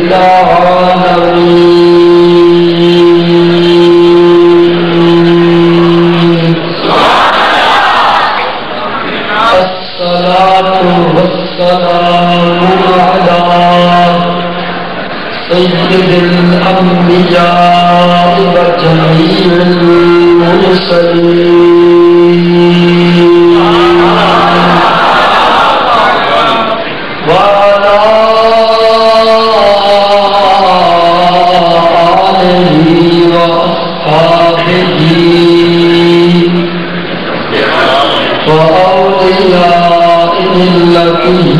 العالمين. الصلاة والسلام على سيد الأنبياء وجميع المرسلين وعلى آله وأصحابه وأولياء ملته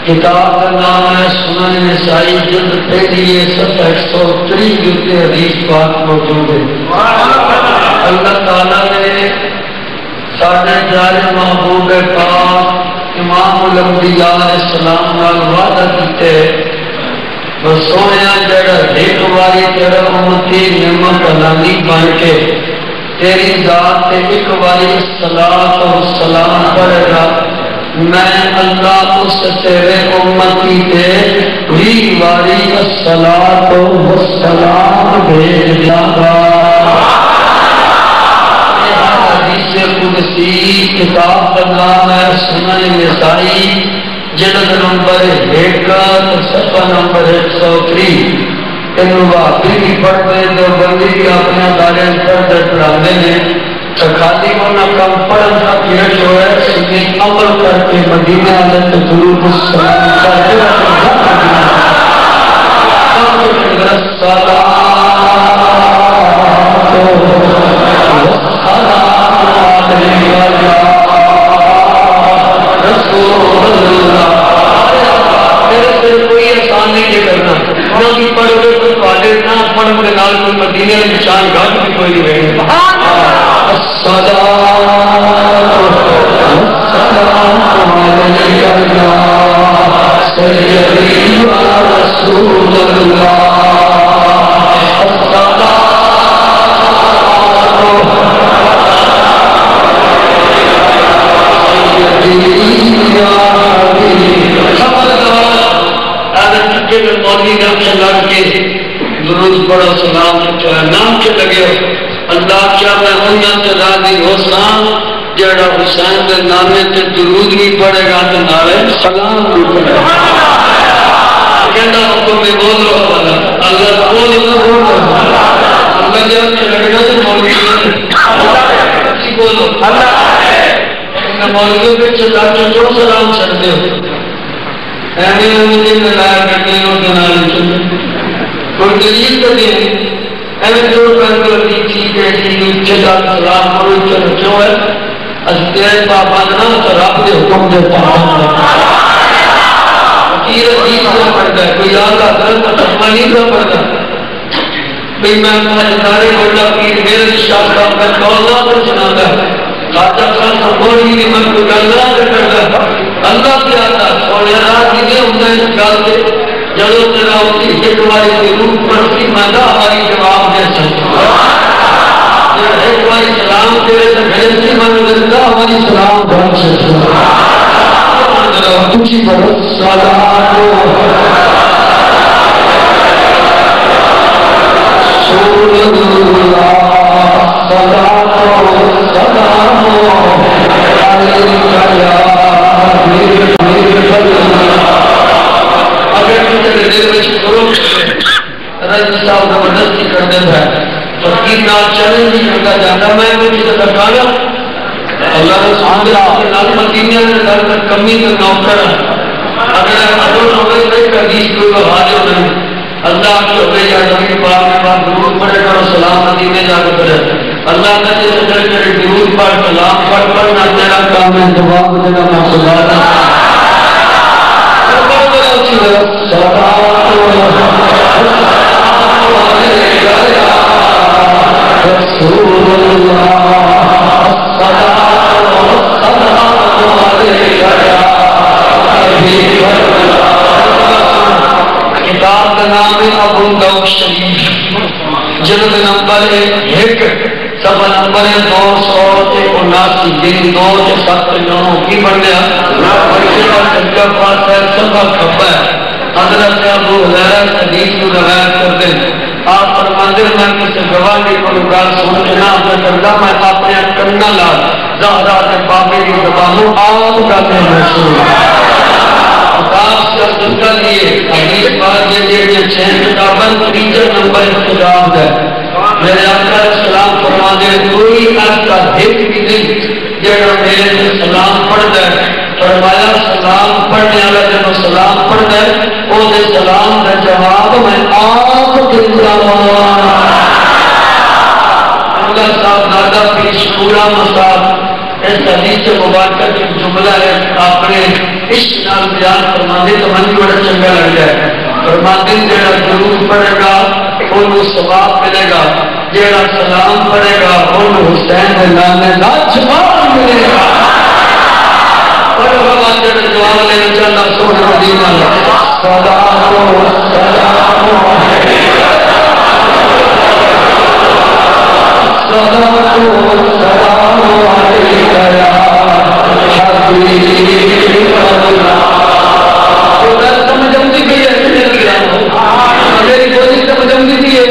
کتاب کا نام ہے سنن نسائی جلد پہلی صفحہ 130 کے حدیث پاک موجود ہے. اللہ تعالیٰ نے ساڈے پیارے محبوب پاک امام الانبیاء علیہ السلام نال وعدہ کیتے سویا جڑا ایک باری تیرا امتی نعمت علانی بن کے تیری ذات تے ایک باری صلاۃ و سلام پڑھے گا میں اللہ اس تیرے امتی تے 20 باری الصلاۃ و السلام بھیج دیا گا. حدیث قدسی کتاب کا نام ہے سنن نسائی جلد نمبر 1 صفحہ نمبر 130. انہوں واقعی بھی پڑھتے جو بندی بھی اپنے دارے پڑھتے پڑھانے ہیں تو خالی ہونا کم پڑھن کا پیٹ جو ہے سنیں عمل کر کے مدینہ علیہ درود السلام کرتے السلام دنیا کی شان گھٹ بھی کوئی نہیں رہے. السلام علیکہ یا سیدی یا رسول اللہ. مولوی نام سے لگ کے درود پڑھو سلام نام سے لگے ہو. اللہ کیا میں انہوں سے راضی ہو سام جڑا حسین کے نامے سے درود بھی پڑھے گا تو نارے سلام بھی پڑھے گا. کہنا حکم میں بولو اللہ بولو اللہ جب سے لگے گا تو مولوی بولو اللہ مولوی پہ چلا کے جو سلام چڑھتے ہو ایمیں مجھے ملایا کرتے ہیں اور دنالی چلے کوئی دلیل کر دیں ایمیں جو کرتے ہیں چیز ایسی چلا سلام کرو چلو کیوں ہے از تیرے پاپانا تو رب دے حکم دے پاپانا فقیر عزیز سے پڑھتا ہے کوئی یاد آتا ہے تو تحمانی سے پڑھتا بھئی میں مہدارے گوڑا پیر میرے شاہ صاحب میں کولنا پر سناتا ہے خاطہ خان سبوری بھی من کو گلنا کرتا ہے اللہ کی آتا سونے رات ہی نہیں ہوتا اس گل سے جلو تیرا ہوتی ایک باری کی روح پڑھتی مندہ ہماری جواب دے سکتا ایک باری سلام تیرے سے بھیجتی مندہ ہماری سلام بھر سکتا کچھی برس سلام سول اللہ سلام سلام علیکہ یا اگر کچھ دل میں شروع رضی صاحب زبردستی کر دیتا ہے فقیر نال چلے نہیں کرتا جاتا میں کچھ لگانا اللہ رسول کے نال مدینہ میں در تک کمی تو نوکر اگر ادھر ہوئے تو ایک حدیث کوئی حاضر نہیں اللہ کی ہوئے یا نبی پاک میں بات درود پڑھے کرو سلام مدینہ جا کے پڑھے اللہ کا جیسے در کرے درود پڑھ سلام پڑھنا تیرا کام ہے جواب دینا میں خدا رہا کتاب کا نام ہے ابو داؤد شریف جلد نمبر 1 صفحہ نمبر 279 دن 279 کی بڑھنے صفحہ کھپا ہے. حضرت ابو حریرہ حدیث کو روایت کرتے ہیں آپ فرماتے ہیں میں کسی گواہی کو گال سن کے نہ اپنا کرتا میں اپنے کرنا لا زہرا کے بابے کی زبانوں آپ کا میں محسوس کتاب سے سنتا لیے حدیث بات یہ 6 کتابیں 3 نمبر اختلاف ہے. میرے آقا سلام فرما دے کوئی ایسا ہٹ بھی نہیں جڑا میرے سے سلام پڑھ دے فرمایا سلام پڑھنے والا جب سلام پڑھ دے وہ دے سلام کا جواب میں آپ دیتا ہوں. اللہ صاحب دادا پیر شکورہ مصاب اس حدیث مبارکہ کی جملہ ہے اپنے عشق نال بیان فرماتے تو من بڑا چنگا لگ جائے. فرماتے جڑا درود پڑھے گا انہوں ثواب ملے گا جڑا سلام پڑھے گا انہوں حسین کے نام لاجواب ملے گا. اور بابا جڑا جواب لینا چاہتا سونا مدینہ سلام سلام سلام سلام علیکہ یا حبیب اللہ. سمجھمتی بھی ہے میری بولی سمجھمتی بھی ہے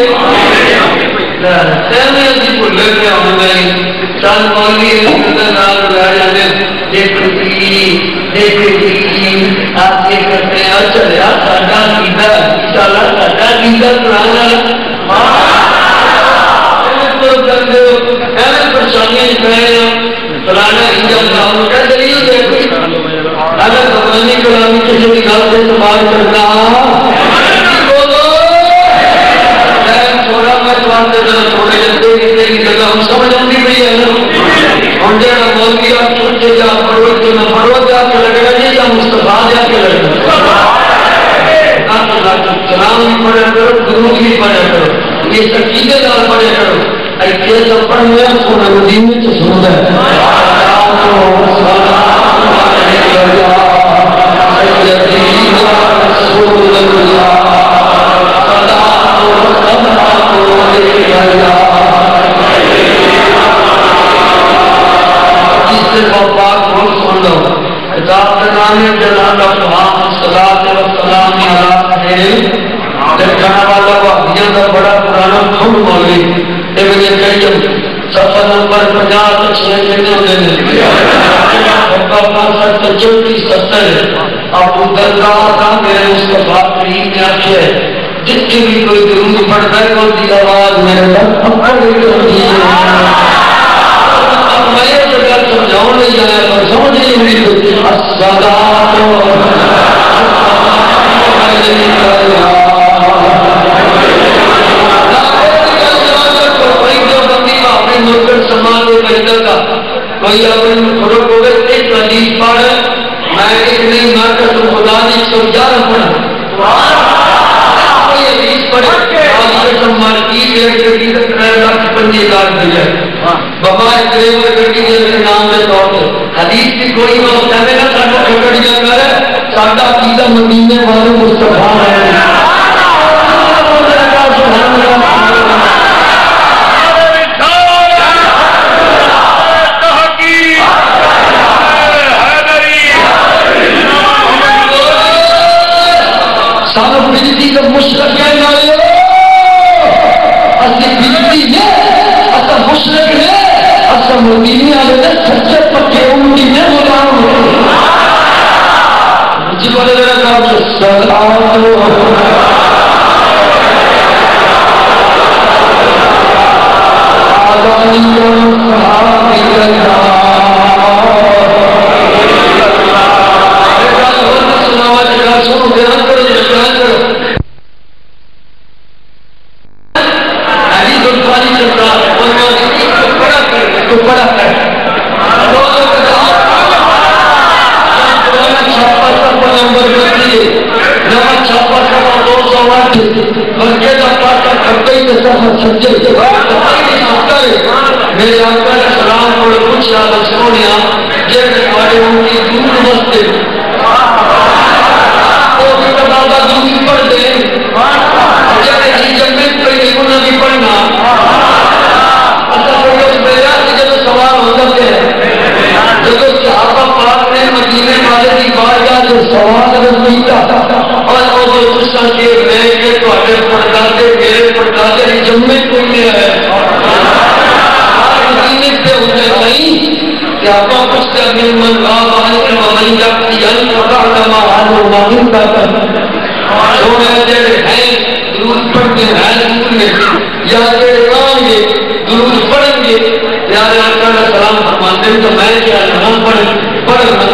سہمیں اسی کو لے کے آؤں گئی چاند مولی نال رہ جانے دیکھ آپ یہ کرتے ہیں اچھا لیا ساڑھا گیدہ انشاءاللہ ساڑھا گیدہ قرآن ایمیں پرشانیاں کہے ہیں فلانا انجام نام کیا دلیل دیکھو اگر زمانی کلامی کسی کی گل سے سوال کرنا بولو چھوڑا میں سوال دیتا تھوڑے جلدے کتنے کی جگہ ہم سمجھ آتی بھی ہے ہم جڑا مولوی آپ چھوٹے جا پڑھو تو نہ پڑھو جا کے لگے گا جی یا مصطفیٰ جا کے لگے گا سلام بھی پڑھا کرو درود بھی پڑھا کرو اس عقیدے نال پڑھے کرو ایتھے تو پڑھنے سونا مدینے چ سندا ہے سلام علیکہ یا سیدنا رسول اللہ بڑا پرانا سفر نمبر 50 ابو درداء میرے مصطفیٰ کریم نے آخیا جتنی بھی کوئی درود پڑھتا ہے ان کی آواز میرے تک پکڑ ہوتی ہے میں تو گل سمجھاؤ نہیں آیا پر سمجھ نہیں ہوئی الصلاۃ کوئی اپنے خدا کو ایک حدیث پڑھ میں ایک نہیں میں قسم خدا نے 111 پڑھا کوئی حدیث پڑھے آج قسم مالکی ایک گڈی کا کرایہ 1,50,000 دیا بابا ڈرائیور گڈی کے نام کے طور پر حدیث کی کوئی بات کہے گا ساڈا گڈیاں کر ساڈا عقیدہ مدینے والے مصطفیٰ ہے مشرق ہے مشرق ہے اصل مدینے والے سچے پکے مدینے غلام جی بولے میرے آقا علیہ السلام کو پوچھا تو سونیا جے تواڈے ان کی دور واسطے او بھی بابا دور پڑھ دے جے ہی جنت کوئی انہاں بھی پڑھنا اصل کوئی اس بیان کی جب سوال ہوتا ہے جب صحابہ پاک نے مدینے والے کی بارگاہ سے سوال کیتا اور وہ اس کے میں کہ تواڈے پردادے میرے پردادے ہی جنت کوئی نہیں ہے آپ پوچھتے ہیں من غاب عنہ ومن یقضی عنہ بعد ما عنہ ماہم کرتا سونے جڑے ہیں درود پڑھتے ہیں دور میں یا جڑے آئیں گے درود پڑھیں گے پیارے آقا علیہ السلام فرماتے ہیں تو میں کیا نام پڑھنا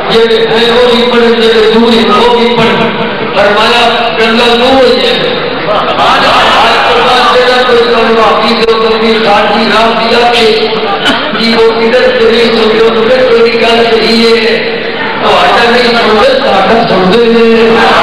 جڑے ہیں وہ بھی پڑھیں جڑے دور ہیں وہ بھی پڑھیں فرمایا گندا دور ہے آج کے بعد جڑا کوئی کلمہ حفیظ و کبیر خارجی راہ دیا کہ وہ ادھر سے نہیں سمجھو تو پھر کوئی گل صحیح ہے تو آٹا نہیں سمجھے تو آٹا سمجھے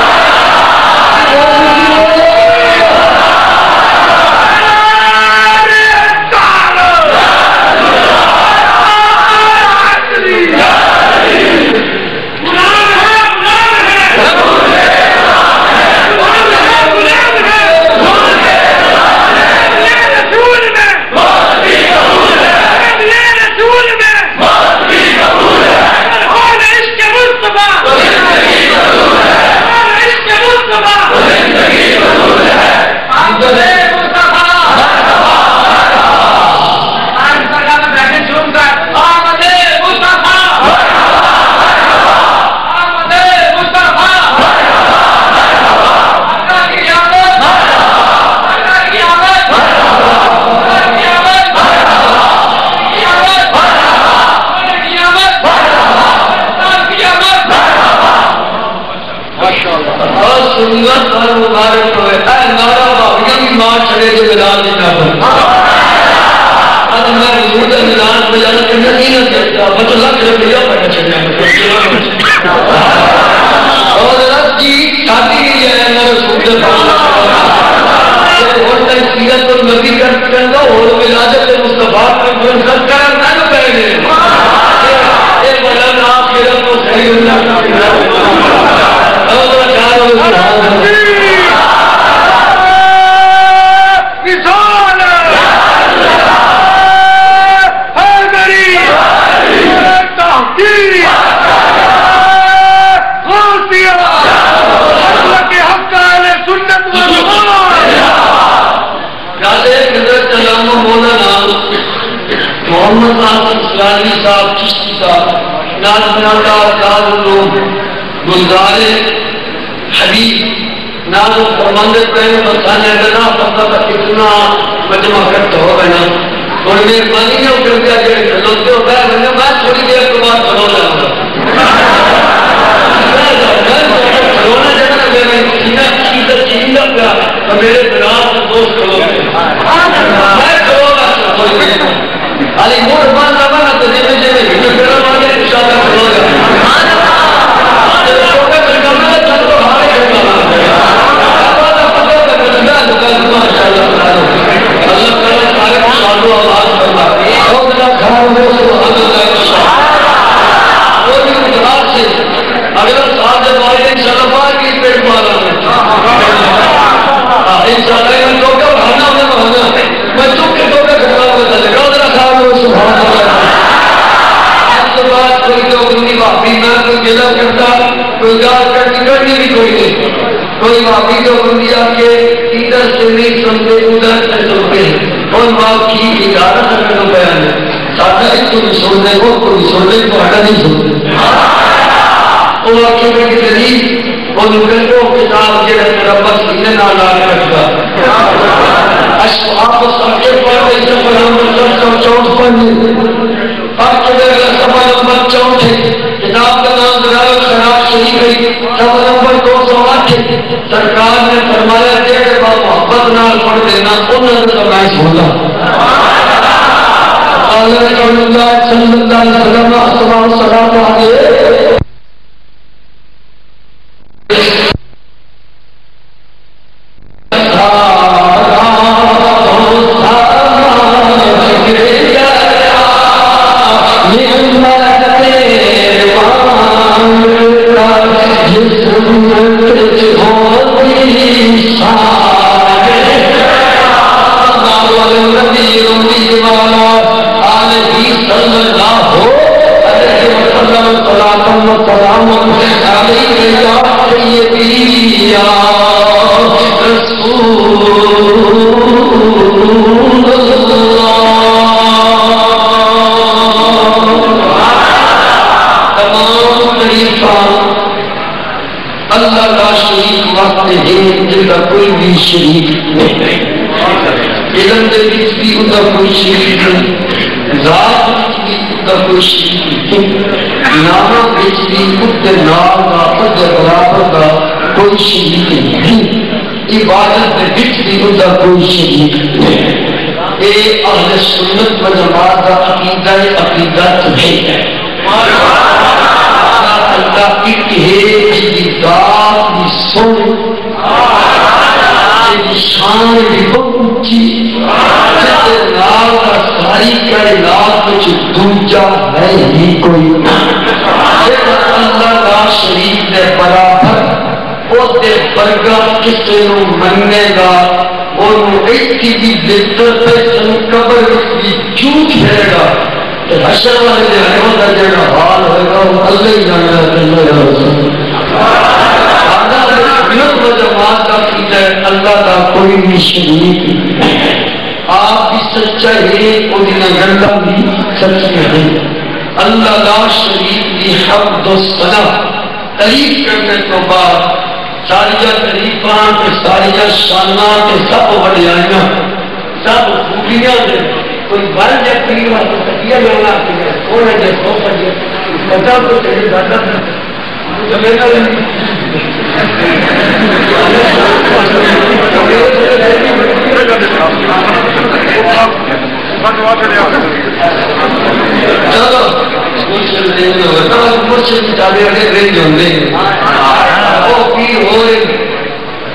کرنا اور ولادت مصطفیٰ میں فرصت کرنا نہ پہلے یہ بلند آخرت کو صحیح اللہ اور چاروں محمد آسم سلانی صاحب چشتی صاحب ناظم اللہ دارالعلوم گلزارے حبیب ناظم فرماندے پہنے بسانے گنا پتہ تھا کتنا مجمع کرتا ہو گنا اور میں مانی نہ اٹھر گیا جڑے کھلوتے ہو گئے میں تھوڑی دیر کے بعد کھلو جاؤں گا کھلونا جگہ میں سینہ چیزہ چیزہ پیا تو میرے بنام سے دوست کھلو گئے میں کھلو گا علی موڑ مان رہا نا تو جیسے جیسے ہمیں پھر آگے انشاءاللہ کھلو گا جب چھوٹے کرنا ہے چل تو ہارے کرنا ہے اللہ تعالیٰ سارے شادو آواز کرنا اور اللہ خراب ہو سبحان اللہ وہ بھی انتظار سے اگر ساتھ جب آئے انشاءاللہ بار کی پیٹ مارا انشاءاللہ ان لوگ کا بھانا میں بھانا میں چک کے لوگ کا خراب ہوتا ہے سبحان اللہ اس کے بعد کوئی تو اپنی واپی میں کوئی گلا کرتا کوئی گار کرتی کرنی بھی کوئی نہیں کوئی واپی تو اپنی آپ کے ادھر سے نہیں سمجھے ادھر سے سمجھے اور باپ کی ادارہ کرنے کو بیان ہے ساتھا ایک تو بھی سننے وہ کوئی سننے کو ہٹا نہیں سننے وہ آخر میں کی دلیل وہ نکل کو کتاب کے رب سینے نہ لا کرتا آپ سب پڑھ رہے ہیں پر چوٹ پڑھنے آپ کے لئے سفر نمبر 64 کتاب کا نام درائے خراب شریف ہے سفر نمبر 208 سرکار نے فرمایا کہ با محبت نال پڑھ دینا انہوں نے فرمائش ہوگا اللہ صلی اللہ علیہ وسلم آگے شریف نہیں علم دے وچ بھی اوندا کوئی شریف نہیں ذات وچ بھی اوندا کوئی شریف نہیں نام وچ بھی اوندا نام دا اوندا برابر دا کوئی شریف نہیں عبادت دے وچ بھی اوندا کوئی شریف نہیں اے اہل سنت و جماعت دا عقیدہ ہے اللہ کی ہے جی ذات دی سن شان بھی بہت اونچی جتے نال کا ساری کائنات کچھ دوجا ہے ہی کوئی اللہ کا شریف دے برابر اس دے برگا کسے نو مننے گا اور ایسی بھی بہتر پیسن قبر اس بھی جھوٹ ہے گا حشر والے دے رہے کا جڑا حال ہوئے گا وہ اللہ ہی جانا ہے جماعت کا فیل ہے اللہ کا کوئی بھی شریک نہیں آپ بھی سچا ہے اور انہیں گنڈا بھی سچ ہے اللہ کا شریک کی حمد و ثنا تعریف کرنے تو بعد ساریہ تعریفاں کے ساریہ شاناں کے سب وڈیائیاں سب خوبیاں دے کوئی بل جے پیر واسطے تکیہ لینا کہ سونے جے سوفہ جے پتہ تو تیری دادا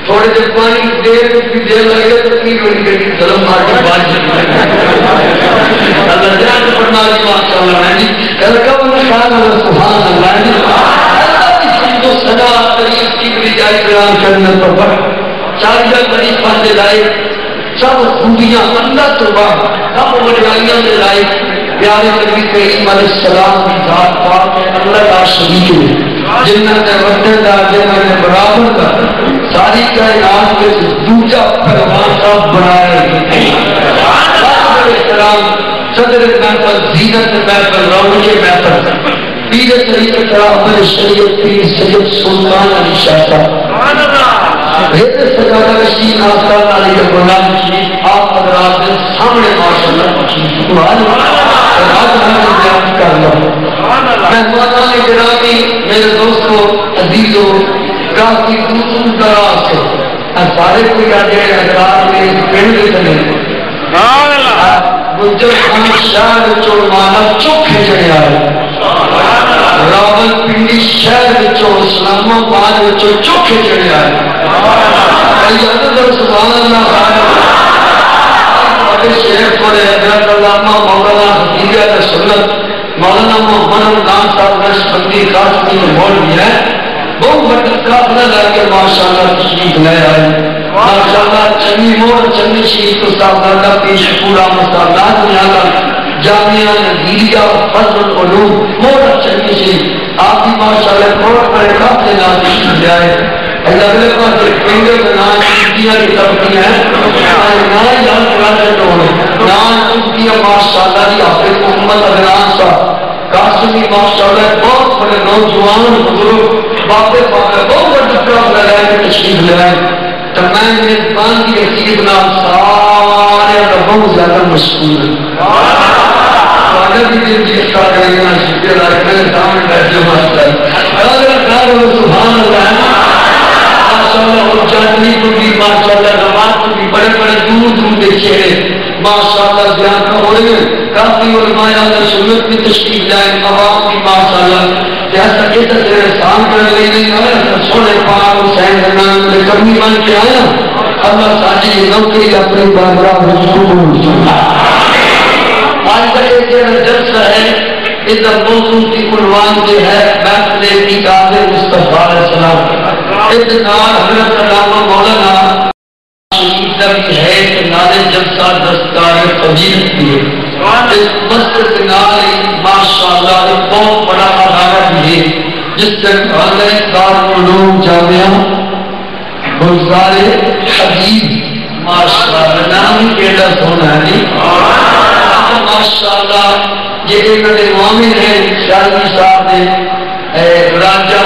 تھوڑے دیر پانی دیر بھی دیر لگے تو کی ہوئی گئی ظلم مار کے بات اللہ جان فرما دی ماشاء اللہ جی کلکم خان سبحان اللہ جی اللہ کی سمجھو سدا تریف کی بری جائے قرآن کرنے پر بڑھ چالیہ قریب پاندے لائے سب خوبیاں اللہ تو باہر سب وڈیائیاں سے لائے پیارے نبی کریم علیہ السلام کی ذات پاک ہے اللہ کا شریک ہے جنت وطن دا جنت برابر دا ساری کائنات میں سے دوجا پیغام صاحب بنائے احترام صدر محفل زینت محفل روج محفل پیر طریقت رحمت شریعت پیر سید سلطان علی شاہ صاحب بہتر سجادہ رشید آستان علی غلام شریف آپ حضرات کے سامنے ماشاءاللہ مشید راج ہمیں بیان کر لوں مہمانان گرامی میرے دوستوں عزیزوں کافی دور دراز سے سارے کوئی آجے حضرات میں پنڈ چلے گجر خان شہر چو مانا چوکھے چڑھے آئے راول پنڈی شہر چو اسلام آباد چو چوکھے چڑھے آئے سبحان اللہ شیخ پر حضرت علامہ مولانا حقیقت سنت مولانا محمد رمضان صاحب نشبندی قاسمی مولوی ہے بہت بڑا قافلہ لے کے ماشاءاللہ تشریف لے آئے ماشاءاللہ چنی مور چنی شریف کو صاحبزادہ پیش پورا مصالحات نیالا جامعہ نظیریہ فضل العلوم مور چنی شریف آپ بھی ماشاءاللہ بہت بڑے قافلے نام تشریف لے آئے اگلے پاس پنگے کا نام چیزیاں کی طرفی ہیں نام یاد کراتے ہوئے نام چیزیاں ماشاءاللہ دی حافظ محمد عدنان صاحب قاسمی ماشاءاللہ بہت بڑے نوجوان بزرگ باپے باپے بہت بڑے طرف لگائے کہ تشریف لگائے تمام میزبان کی حقیق نام سارے بہت زیادہ مشہور ہے اگر بھی دن جیس کا کریں گا شکر اللہ میرے سامنے بیٹھے ماشاءاللہ سبحان اللہ اور چاندنی کو بھی ماشاءاللہ نماز کو بھی بڑے بڑے دور دور دیکھے ہیں ماشاءاللہ زیادہ ہو رہے ہیں کافی علماء اندر سنت میں تشکیل جائے عوام کی ماشاءاللہ جیسا کہ تجھے احسان کر لے نہیں آیا سونے پاک حسین زمان میں کمی بن کے آیا اللہ ساجی نوکری اپنی بارگاہ میں قبول آج کا ایک جلسہ ہے اس موضوع کی عنوان جو ہے محفل میلاد مصطفیٰ علیہ السلام ابتدار حضرت علامہ مولانا شریف بھی ہے کہ نالے جلسہ دستار فضیلت کی ہے اس مسجد نالے ماشاءاللہ ایک بہت بڑا ادارہ بھی ہے جس سے علیہ دارالعلوم جامعہ گلزار حبیب ماشاءاللہ نام کیڑا سونا ہے ماشاءاللہ یہ ایک مومن ہے شاہدی صاحب نے راجہ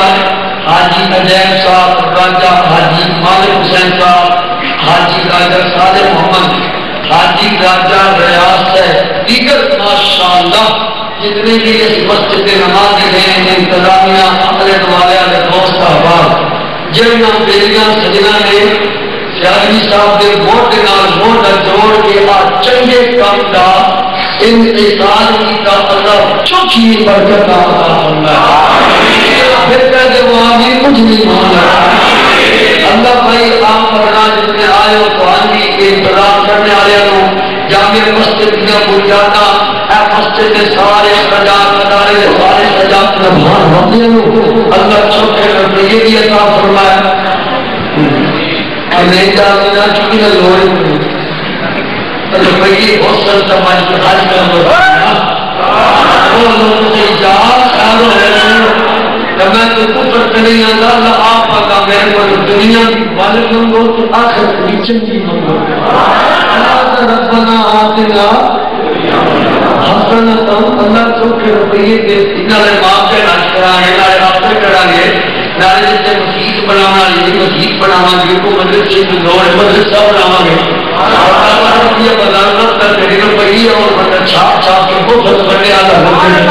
حاجی نجیب صاحب راجہ حاجی مالک حسین صاحب حاجی راجہ صالح محمد حاجی راجہ ریاض ہے دیگر ماشاءاللہ جتنے بھی اس مسجد کے نماز ہیں انتظامیہ عمل والے دوست احباب جنہاں بیلیاں سجنا نے شاہدی صاحب نے ووٹ نال ووٹ جوڑ کے چنگے کام کا انتظار کی کا اللہ چوکی برکت عطا فرمائے پھر کہتے وہ آمین کچھ نہیں مانا اللہ بھائی آپ پڑھنا جتنے آئے ہو تو آنگی کے انتظار کرنے آئے ہو جامعہ مسجد میں بجانا اے مسجد کے سارے سجاد ادارے سارے سجاد نبھان ہوتے ہو اللہ چوکے کرتے یہ بھی عطا فرمائے نہیں جانا چکی نہ لوڑے تو بھئی حسن سمجھ کے حج کرنا وہ لوگوں سے اجازت خیالوں ہے کہ میں تو کفر کریں اللہ اللہ آپ آگا میرے کو دنیا کی بالک منگو تو آخر نیچن کی منگو ربنا آتنا حسنتم اللہ چوکے روپیے کے انہوں نے ماں کے ناش کرائیں نارے رابطے کرائیں نارے جیسے مسیح بنانا یہ مسیح بنانا یہ کو مدرسے کی دور ہے مدرسہ بنانا گے اور اللہ یہ بدارت کر کے روپیے اور بندہ چھاپ چھاپ کے وہ خود بڑھنے آدھا ہوتے ہیں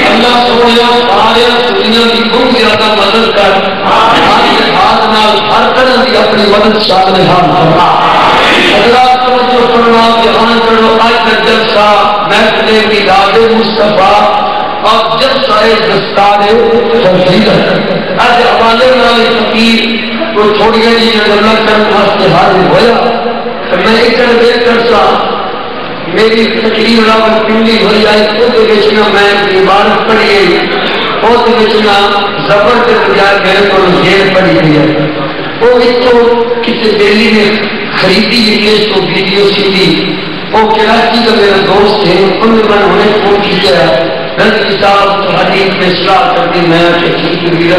اللہ سویا سارے دنیا کی بہت زیادہ مدد کر ہماری ہاتھ نال ہر طرح کی اپنی مدد شامل حال فرما حضرات توجہ فرما کہ آن کرو آج کا جلسہ محفل میلاد مصطفیٰ اور جب سارے دستار فضیلت اج حوالے نال فقیر کو تھوڑی جی گلا کرنے واسطے حاضر ہوا میں ایک دیکھ کر سا میری تقریر راول پنڈی ہوئی آئی خود بچنا میں عبارت پڑھی گئی خود بچنا زبر کے بجائے میرے کو زیر پڑھی گئی ہے وہ ایک تو کسی دہلی میں خریدی انگلش کو ویڈیو سی تھی وہ کراچی کا میرا دوست ہے ان میں انہیں فون کیا رضی صاحب حدیث میں صلاح کرتی میں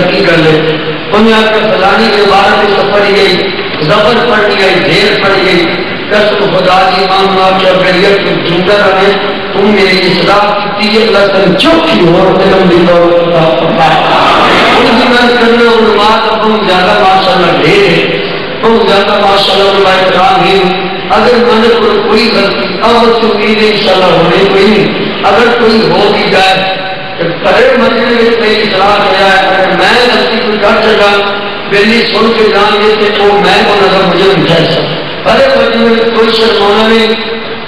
کی کر لے انہیں آ کر فلانی کے بارے میں سب پڑھی گئی زبر پڑھی گئی زیر پڑھی گئی قسم خدا کی ماننا کیا بریت کو جنگر رہے تم میری اصلاح کی ہے اللہ تعالی چوکی ہو اور علم بھی دولت ان کی میں کرنا علماء کا بہت زیادہ ماشاءاللہ ڈھیر ہے بہت زیادہ ماشاءاللہ علماء کرام ہے اگر میں نے کوئی غلطی اب تو امید ہے انشاءاللہ ہونے کوئی نہیں اگر کوئی ہو بھی جائے پہلے مسئلے میں میری اصلاح کیا ہے اگر میں غلطی کوئی کر سکا پہلی سن کے جان گے کہ وہ میں کو نظر مجھے اٹھائے سکتا ارے بچے میں کوئی شرمانا نہیں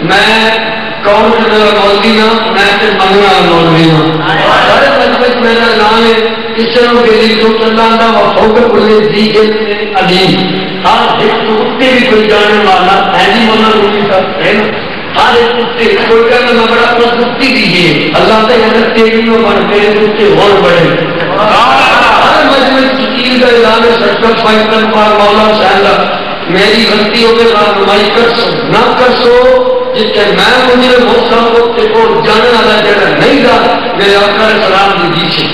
میں کون کرنے مولوی ہوں میں پھر منگنے والا مولوی ہوں ارے بچے میرا نام ہے اس طرح کے لیے جو چل رہا تھا وہ ہوگا بولے دی کے علیم ہر ایک کتے بھی کوئی جانے والا ہے نہیں مولانا رومی صاحب ہے نا ہر ایک کتے کوئی کہنا میں بڑا اپنا کتی دیجیے اللہ سے اگر تیری میں بڑھ میرے کتے اور بڑھے ہر مجمع چیز کا اعلان ہے سرکت فائدہ پار مولا شاہدہ میری غلطی ہو کے رہنمائی کر سو نہ کر سو جس کے میں مجھے موسم کو جانے والا جگہ نہیں تھا میرے آقا علیہ السلام کی حدیث ہے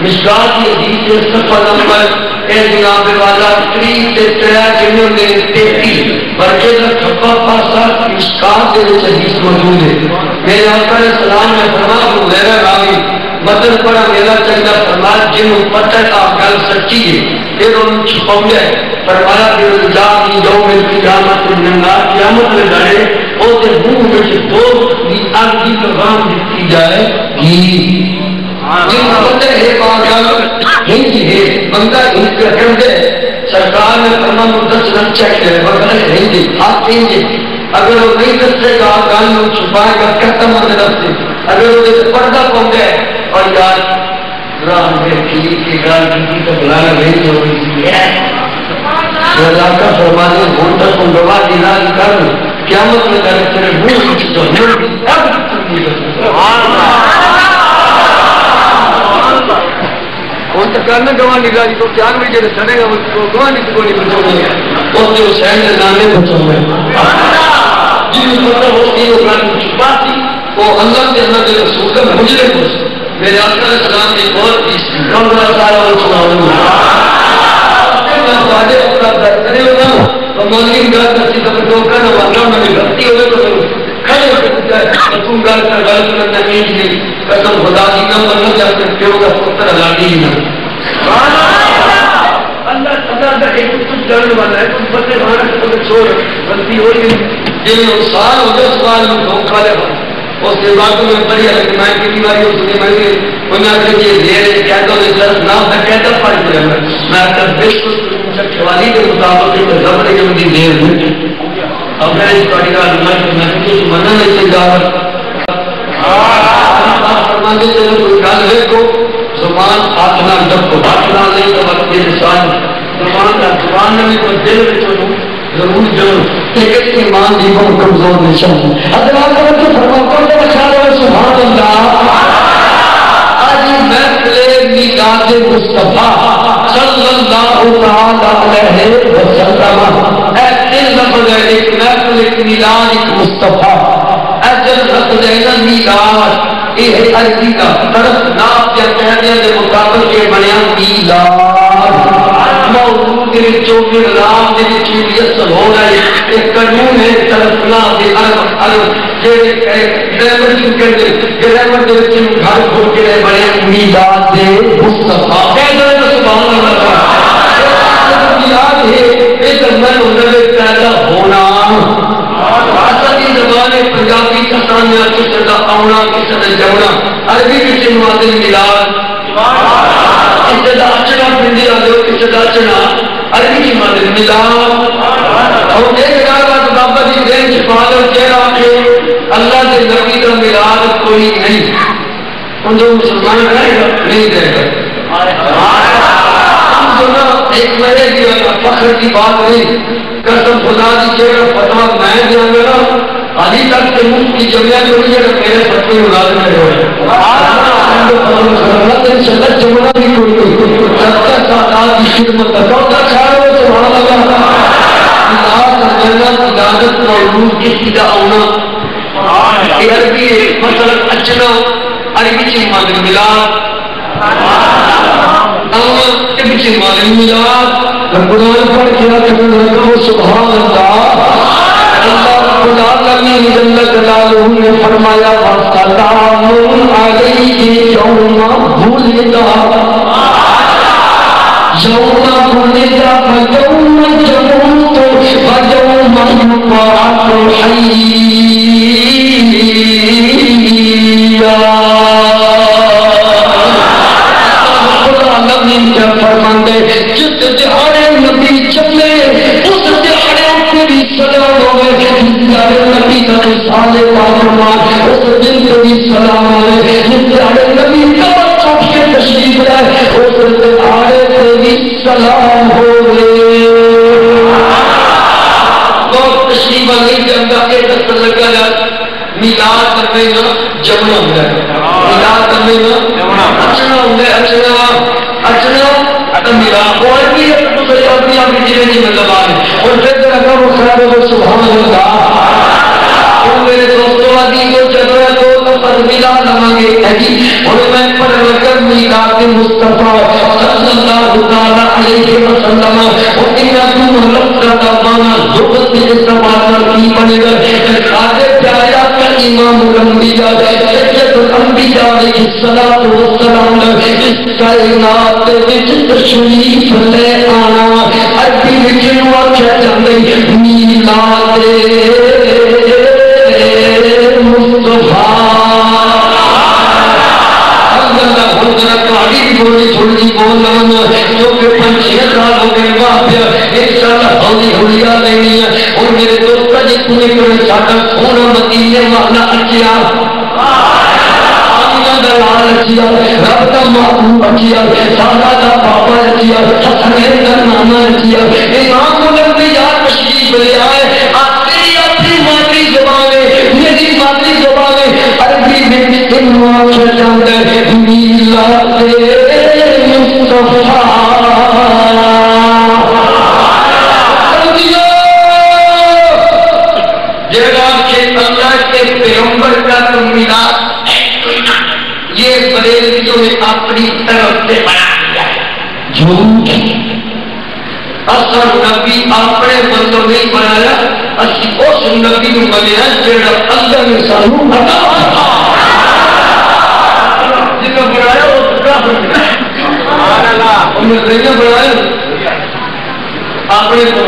مشکات کی حدیث ہے صفحہ نمبر اے جناب والا 30 سے 33 برکے کا کھپا پاسا مشکات کے حدیث موجود ہے میرے آقا علیہ السلام نے فرمایا میرا راوی مدد پڑا میرا چنگا فرمایا جنہوں پتہ آپ گل سچی ہے پھر انہوں چھپاؤں گئے فرمایا کہ اللہ کی یوم القیامت النار قیامت میں لڑے اور دے منہ میں دوست کی آگ کی پیغام دیتی جائے گی جن پتہ ہے باغ ہنج ہے بندہ ہنج کر کر دے سرکار نے فرما مدد نہ چیک ہے بندہ ہنج ہاتھ ہنج اگر وہ نہیں دسے گا گل میں چھپائے گا ختم ہو نفس سے اگر وہ پردہ پہنچ گئے اور یار راہ میں کی گال کی تو بلانا نہیں ہو رہی ہے اللہ کا فرمانے ہوں تک ان گواہ دینار کر قیامت میں کرے تیرے منہ کچھ تو ہوں تک کرنا گواہ نگاہ جی کو کیان میں جڑے سنے گا وہ گواہ نہیں کو نہیں بچوں گے اور جو حسین نے نامے بچوں گے جن کو پتہ ہوتی ہے وہ چھپا تھی وہ اللہ کے اللہ کے رسول کا مجرے کو میرے آقا علیہ السلام نے بہت کم بڑا سارا اور سناؤں میں واجہ اپنا در کرے ہوگا تو مولین گل کرتی تو دو کرنا واقعہ میں بھی غلطی ہوگا تو کھڑے ہو کے تم گل کر غلط کرنا نہیں جی قسم خدا کی کم بننا چاہتے ہیں پیو کا پتر ہلاڑی ہی نہ اللہ ایک کچھ جاننے والا ہے تم بندے بھانا سے تمہیں چھوڑ غلطی ہو رہی ہے جن سال ہو گئے سوال میں دھوکھا لے اس کے بعد میں بڑی ہے کہ میں کتنی باری اس نے میں انہیں آگے یہ دیر کہتا ہوں درس نام تھا کہتا پڑھ دیا میں آتا بالکل چکھوالی کے مطابق ایک زبر کے مجھے دیر ہوئی اب میں اس بڑی کا علمائی کہ میں کچھ منع نہیں سے جاور آپ فرمانے سے کوئی گل ہے کو زبان آتنا جب کو باتنا نہیں تو وقت یہ نشان زبان کا زبان میں کوئی دل میں چھوڑوں ضرور ضرور لیکن ایمان جی کو کمزور نشان ہے حضرات کو فرماتا ہے خیال سبحان اللہ آج محفل میلاد مصطفیٰ صلی اللہ تعالی علیہ وسلم اے دل لفظ ہے ایک محفل میلاد ایک مصطفیٰ اے دل لفظ ہے میلاد یہ ہے عربی کا طرف نام یا کہنے کے مطابق یہ بنیا میلاد موجود ہے جو کہ رام نے چیزیت سے ہو رہا ہے ایک قانون ہے طرفنا دے عرب یہ ڈرائیور کی کہتے ڈرائیور دے بچے گھر کھول کے رہے بڑے میلاد مصطفیٰ کہتے ہیں سبحان اللہ میلاد ہے ایک من اندر پیدا ہونا آسانی زبان پنجابی کسانیاں کسی کا آونا کسی کا جونا عربی کسی معادل میلاد کسی کا اچنا پنڈی آدھو کسی کا اچنا عربی کی معادل میلاد اور ایک جگہ بابا جی دین چھپا دو چہرہ کے اللہ کے نبی کا میلاد کوئی نہیں، ان جو مسلمان رہے گا نہیں رہے گا۔ ایک میرے کی فخر کی بات نہیں، قسم خدا دی کہ فتوا میں دیا میرا علی تک کے ملک کی جمعہ جو ہے میرے فتوی ملازم ہے انشاءاللہ جمعہ بھی کوئی نہیں، جب تک سادات کی خدمت کرتا ہوں تک سارے وہ سبحان اللہ اللہ سمجھنا عبادت معلوم کی سیدھا ہونا عربی مثلا اچنا عربی چیز مانگ ملاد بچے مالک ملاد قرآن پڑھ کیا کرنے لگا سبحان اللہ اللہ رب العالمین جل جلالہ نے فرمایا وَسَلَامٌ عَلَيْهِ يَوْمَ وُلِدَ يَوْمَ وُلِدَ وَيَوْمَ يَمُوتُ وَيَوْمَ يُبْعَثُ حَيًّا۔ کیا فرماندے جس دہاڑے نبی چلے اس دہاڑے تیری سلام ہوئے، جس دہاڑے نبی کا رسالے پاکمان اس دن تیری سلام ہوئے، جس دہاڑے نبی قبر چھوٹ کے تشریف لائے اس دہاڑے تیری سلام ہوئے۔ بہت تشریف نہیں جاتا کہ دست لگا جائے میلاد کرنے نا جمعہ ہوں گے، میلاد کرنے نا اچھنا ہوں گے، اچھنا میرا اور بھی اپنی اپنی جینے کی مطلب آئے اور پھر اگر وہ خراب ہو سبحان اللہ اور میرے دوستوں آدھی کو جگہ ہے تو لفظ ملا لمانگے تھی اور میں پر لکر میلاد مصطفیٰ صلی اللہ علیہ وسلم اور انہوں لفظ دعوانا ضبط استعمال کی بنے گا خاطر پیایا کا امام الانبیاء سید الانبیاء علیہ السلام اس کائنات وچ تشریف لے آنا عربی وچ واقعہ چاہتے میلاد مصطفیٰ۔ اللہ حضرت تعالی بولی چھوڑی بولنا کیونکہ 5-6 سال ہو گئے واپیا ایک سال ہولی ہولیاں لینی ہے اور میرے دوستہ جی تمہیں کرے ساٹا سونا مدینے والا اچیا دلال اچیا رب کا محبوب اچیا سادہ کا پاپا اچیا حسنین کا نانا اچیا امام الانبیاء تشریف لے آئے تیری اپنی مادری زبان ہے میری مادری زبان ہے عربی میں انوان سے جاندے میلاد مصطفیٰ۔ جیڑا کہ اللہ کے پیغمبر کا میلاد یہ بریلویوں نے اپنی طرف سے بنا دیا ہے، جھوٹ اصل نبی اپنے بندوں نہیں بنایا، اسی اس نبی نے بنایا جڑا اللہ نے سانو بتا جن کا بنایا وہ کافر سبحان اللہ انہوں نے بنایا اپنے کو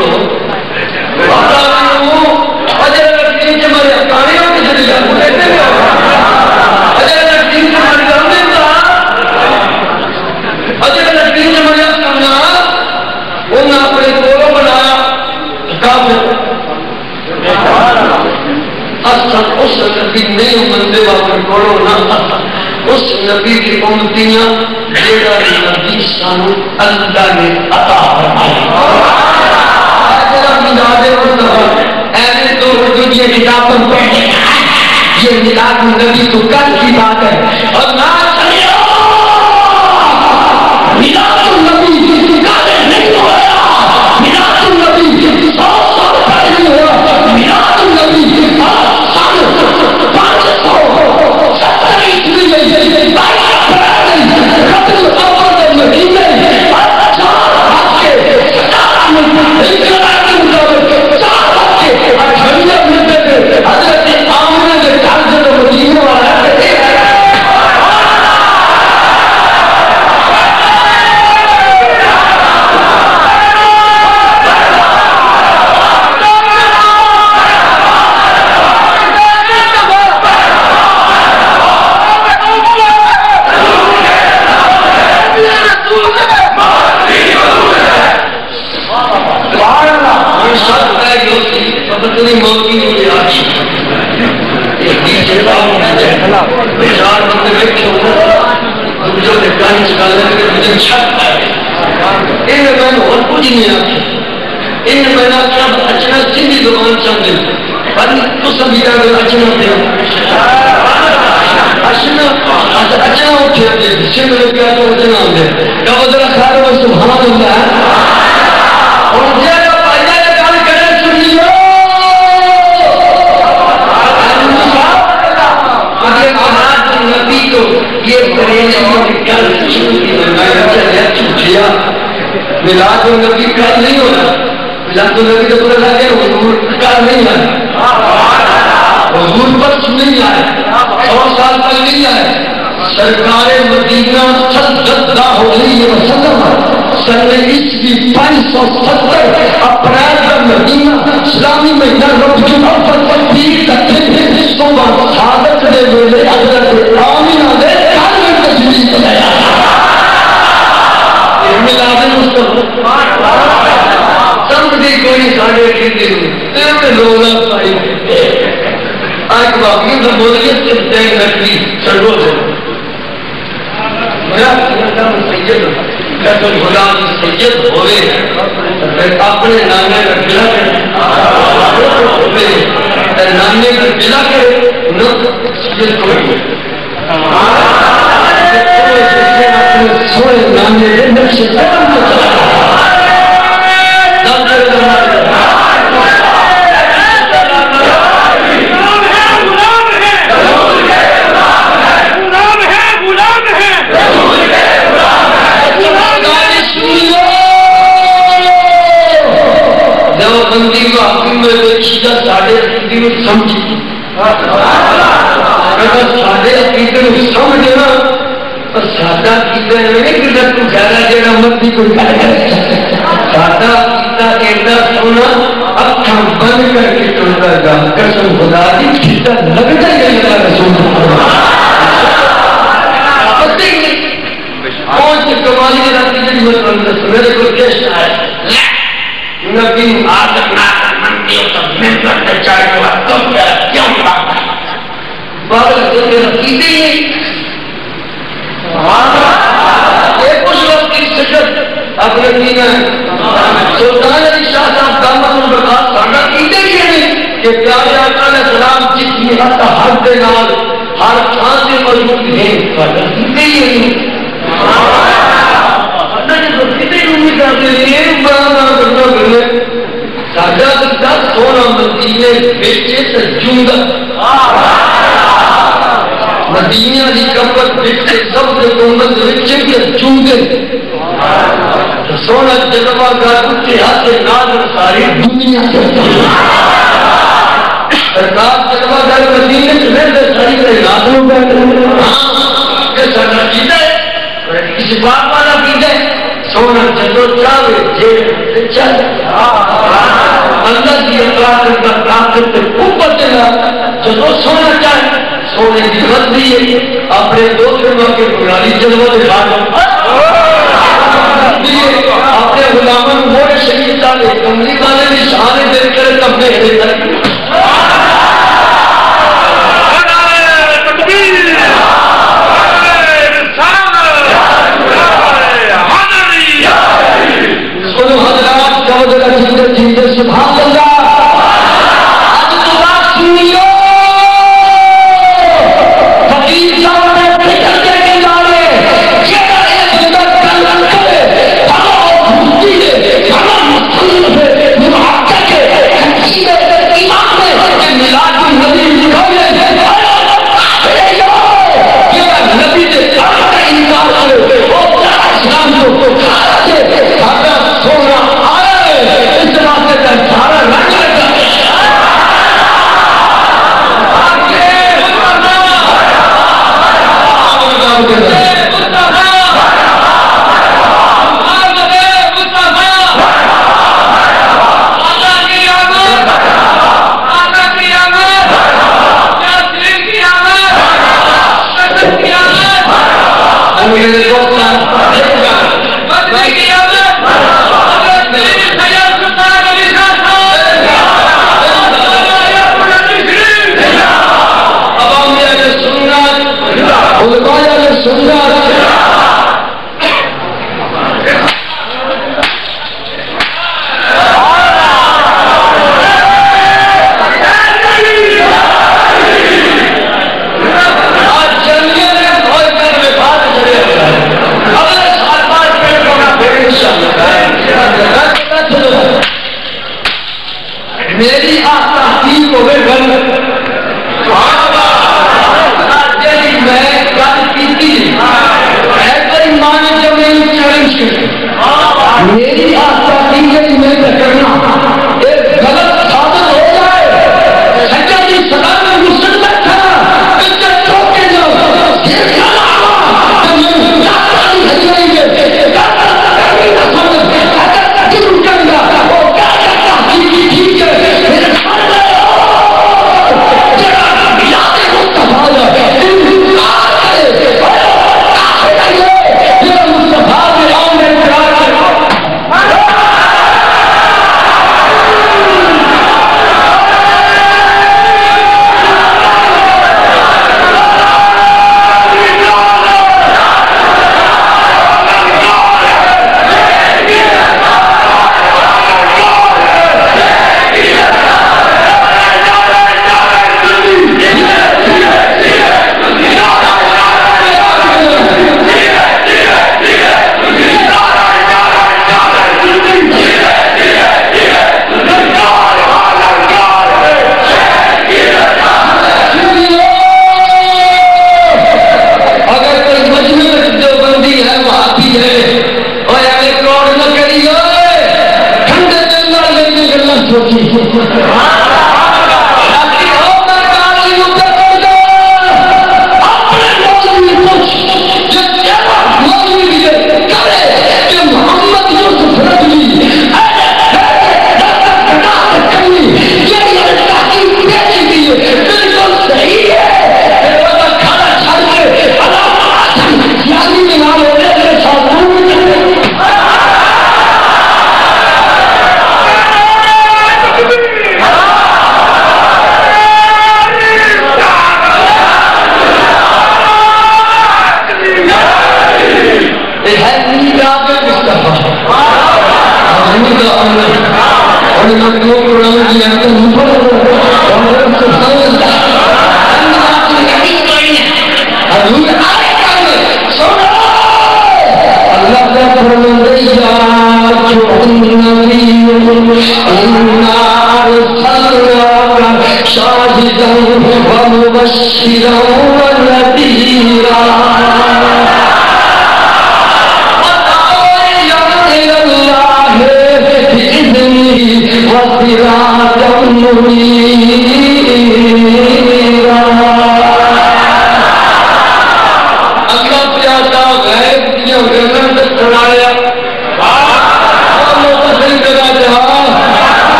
اجر لڑکی کے مریا کہانیوں میں چلی جاتی اس نبی نہیں مندے واپر کرو نہ اس نبی کی امتیاں جیڑا نبی سانو اللہ نے عطا فرمائی۔ جیڑا میلاد مصطفیٰ ایسے تو اردو کی کتابوں پڑھنے یہ میلاد نبی تو کل کی بات ہے اور نہ چلیو میلاد النبی کالے نہیں ہوا، میلاد النبی 100 سال پہلے ہوا، میلاد النبی چار بندے ویکھے جو گن چکا مجھے چھت یہ میں اور کچھ نہیں آخیا یہ میں نے آخیا اچنا سندھی دکان چاہتے پر تو سبھی اچنا پیا اچنا اٹھے سندھ روپیہ تو اچنا آدھے کب ذرا خیر وہ سبحان اللہ اور جگہ پہلے گل کرے سنیو نبی کو یہ گل جھوٹیا ملاد النبی کل نہیں ہونا ملاد النبی تو پورا لگے حضور کل نہیں آئے حضور پرس نہیں آئے 100 سال تک نہیں آئے سرکار مدینہ صلی اللہ علیہ وسلم سن عیسوی 570 اپریل کا مدینہ اسلامی مہینہ رب کی محبت پر پیر تکے صبح صادق دے ویلے حضرت آمینہ دے گھر میں تشریف لایا ملاد مصطفیٰ سمجھی کوئی ساڑھے کھیتے ہوئے لوگا پائی آج باقی کا بولیت سے تین نکلی چڑھو سے میرا سید کہتا غلام سید ہوئے اپنے نانے کا بلا کرے نانے کا بلا کرے سید کوئی سوئے نانے کے نقش قدم کو چلا بندی کو حکم میں دیکھیگا ساڑھے عقیدے میں سمجھی اگر ساڑھے عقیدے میں سمجھنا اور سادہ عقیدہ نہیں کہ تو زیادہ جیڑا مردی کو گھر سادہ عقیدہ ایڈا سونا اکھاں بند کر کے چلتا گا قسم خدا دی کھیتا لگتا ہی اللہ رسول پتہ ہی نہیں کون سے کمالی کے راتی جڑی مطلب میرے کو کیش آئے نبی آدم ناکر مندیوں تو ممبر تے چاہے کے بعد تم کیوں بات ہے بابل تو میرا قیدے ہی نہیں ایک کچھ وقت کی سجد اپنے دین ہے سلطان علی شاہ صاحب دامت البقاء ساڑھا قیدے ہی نہیں کہ پیارے آقا علیہ السلام جتنی حد حد دے نال ہر تھان سے موجود ہیں ساڑھا قیدے ہی نہیں ساڈا بندہ سونا مدینے بیچے تے جوندا مدینے دی کمبل بیچے سب دے کمبل بیچے تے جوندے سونا جلوہ گھر اٹھے ہاتھ نال ساری دنیا چلتی سرکار جلوہ گھر مدینے چ رہندے ساری تے رات نو بیٹھے کہ ساڈا کیتا ہے اس بات والا کیتا ہے سونا جدو چاہے جیل چل اللہ کی اطلاع کا طاقت قوت دینا جدو سونا چاہے سونے کی غلطی ہے اپنے دوسرے موقع بنالی جلوہ دکھا اپنے غلامن موڑے شہید والے کملی والے بھی شانے دل کر کپڑے ہلے تک سبحان اللہ آج تو بات سنیو فقیر صاحب نے فکر کے کنارے جیڑا ایک بندہ کلن کرے بھلا بھوتی ہے بھلا مصنف ہے محقق ہے حقیق ہے امام میری تحقیق ہوئے گل جی میں گل کی ایمان جب میں چیلنج کر میری تحقیق میں کرنا ایک غلط ثابت ہو جائے سچا جی سدا میں مسلم بیٹھا چوکے جاؤ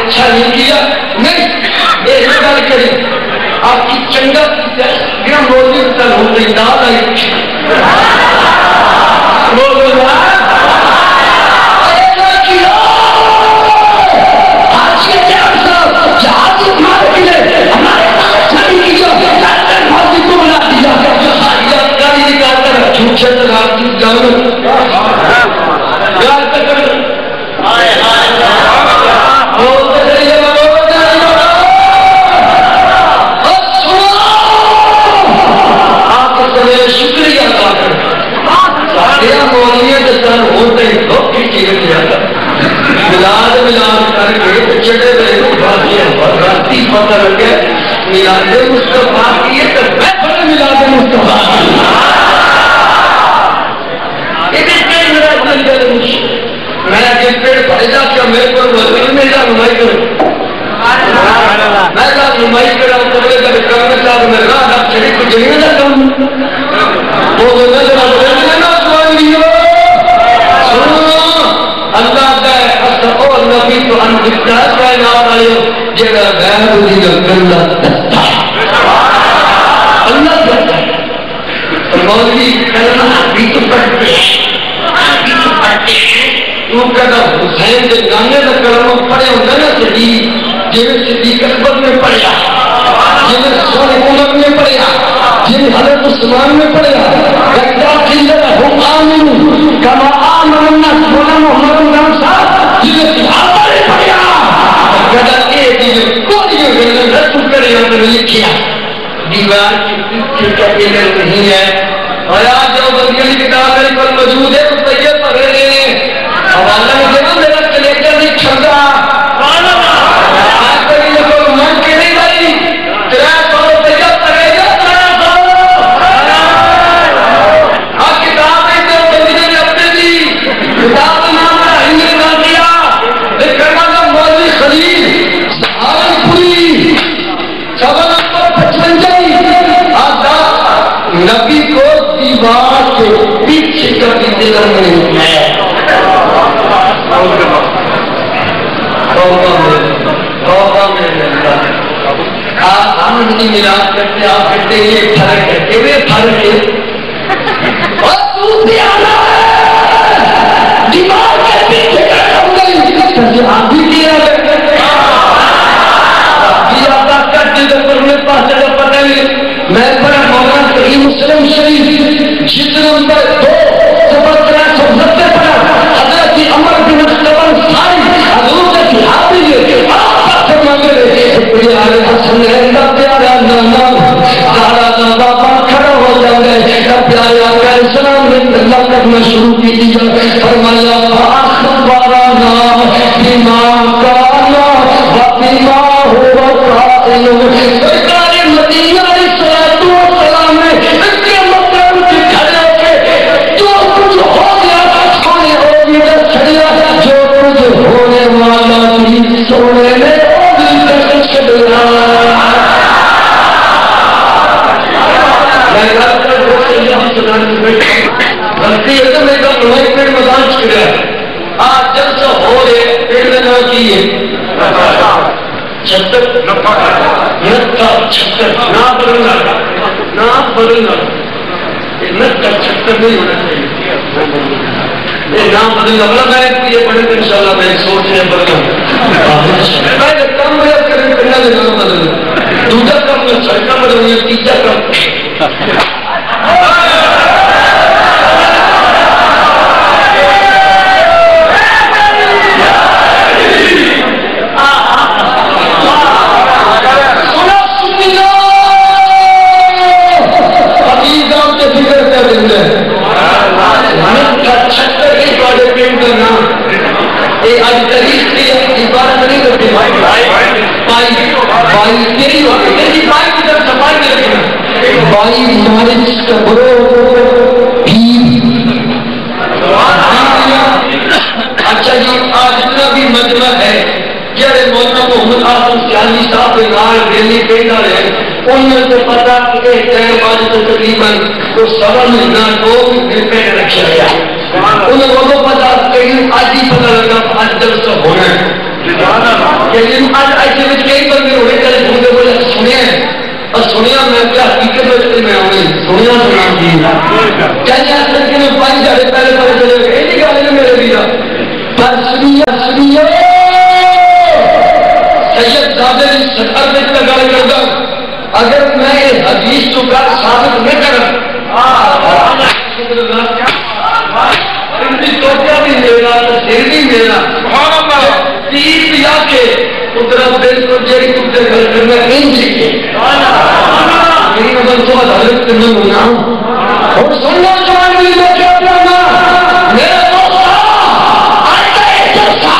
اچھا نہیں کیا نہیں ایک گل کری آپ کی چنگا گیا مولی تل ہو گئی دال آئی شکریہ ملاد ملاد کر کے چڑے رہتی پتہ لگے ملاد مصطفیٰ کی تو بہتر ملاد مصطفیٰ میں جس پیڑ پڑھا کیا میرے کو میرا نمائی کروں میں کہا نمائی کرا تبلے کا کرنے صاحب میں راہ آپ چڑی کو جنگے نہ کروں وہ نظر نہ سوائیں اللہ کا اصحاب نبی تو ان دکھتا کائنات آئیو جگہ غیر دیگا کرنا دستا اللہ دستا مولوی کرنا بھی تو پڑھتے تو کہا حسین کے گانے کا کلمہ پڑھے ہوتا نا صدیق جنہیں صدیق اکبر میں پڑھیا جنہیں سورہ عمر میں پڑھیا جنہیں حضرت عثمان میں پڑھیا کیا قلت ہم آمین کما آمن الناس بولا محمد نام صاحب جنہیں صحابہ نے پڑھیا کہا ایک جنہیں کوئی جنہیں رسول کرے ہم نے لکھیا دیوار کی پیچھے کا علم نہیں ہے اور آج جو بنگلی کتاب میرے پر موجود ہے اس پر یہ پڑھے رہے ہیں حوالہ میں دینا میرا کلیکٹر نہیں چھڑا آج تک یہ کوئی من کے نہیں بھائی تیرا سو تیجا پڑھے گا تیرا سو آپ کتابیں تو بندگی نے اپنے دی کتاب نام کا ہندی نام دیا دیکھنا کا مولوی خلیل سہارنپوری 55 آتا نبی کو دیوار کے پیچھے کا بھی دلم نہیں ہے ہم نہیں ملاد کرتے آپ کہتے ہیں یہ فرق ہے کہ وہ فرق ہے اور تو بھی آنا ہے دیوار کے پیچھے کا کم گئی آپ بھی کیا ہے پاس جگہ پتہ نہیں میں پڑھا مولانا صحیح مسلم شریف جس نمبر 2 صفحہ 370 پڑھا حضرت عمر بن خطاب صاحب حضور کے صحابی نے آپ سے مانگے پیارے حسن ہے پیارا نانا سارا بابا کھڑا ہو جائے پیارے آقا اسلام نے اللہ کرنا شروع کی دیا فرمایا اخبارنا بما کانا و بما هو قائل سرکار مدینہ علیہ السلام نے اس کے مقام سے کھڑے ہو کے جو کچھ ہو گیا سونے ہو گیا چھڑیا جو کچھ ہونے والا بھی سونے نے ہوگی چھڑیا میں رات کر دوسرے یہاں سنان سے بیٹھا بلکہ یہ تو میرا نمائی پیڑ مدان چھڑیا آج جب سے ہو رہے پیڑ میں نہ کیے چھتر نکا چھتر نہ بدلنا نکا چھتر نہیں ہونا چاہیے یہ نام بدلنا بلا میں یہ پڑھے تو انشاءاللہ میں سوچ رہے بدلنا میں کم میں کریں کرنا لے نام بدلنا دوسرا کم میں چھڑکا بدلنا تیسرا کم اچھا جی آج اتنا بھی مجمع ہے جڑے مولانا محمد آسم سیالی صاحب کے نال ریلی پہنا رہے ان میں سے پتا کہ ایک ٹائم بعد تو تقریباً تو 7 مہینہ 2 گھنٹے رکھا گیا انہیں وہ پتا کہیں آج ہی پتا لگا آج جب سب ہونا ہے لیکن آج ایسے میں کئی بندے ہوئے چلے بھولے بولے سنے ہیں اور سنیا میں کیا حقیقت میں وقت میں آؤں سویا سنا کی چاہیے اصل کے میں 5 جاڑے پہلے پہلے چلے گئے یہ نہیں گانے میرے بھیا پر سنیے سید زادے نے شکر میں لگا کر اگر میں یہ حدیث تو کا ثابت نہ کروں توجہ بھی میرا تفسیر بھی میرا تیر دیا کے اترا دل کو جیڑی تجھے گھر کرنا نہیں سیکھے میری نظر تو حضرت کرنا ہونا اور سننا جوان بھی لے کے اپنا میرا دوست آئیتا ہے جلسہ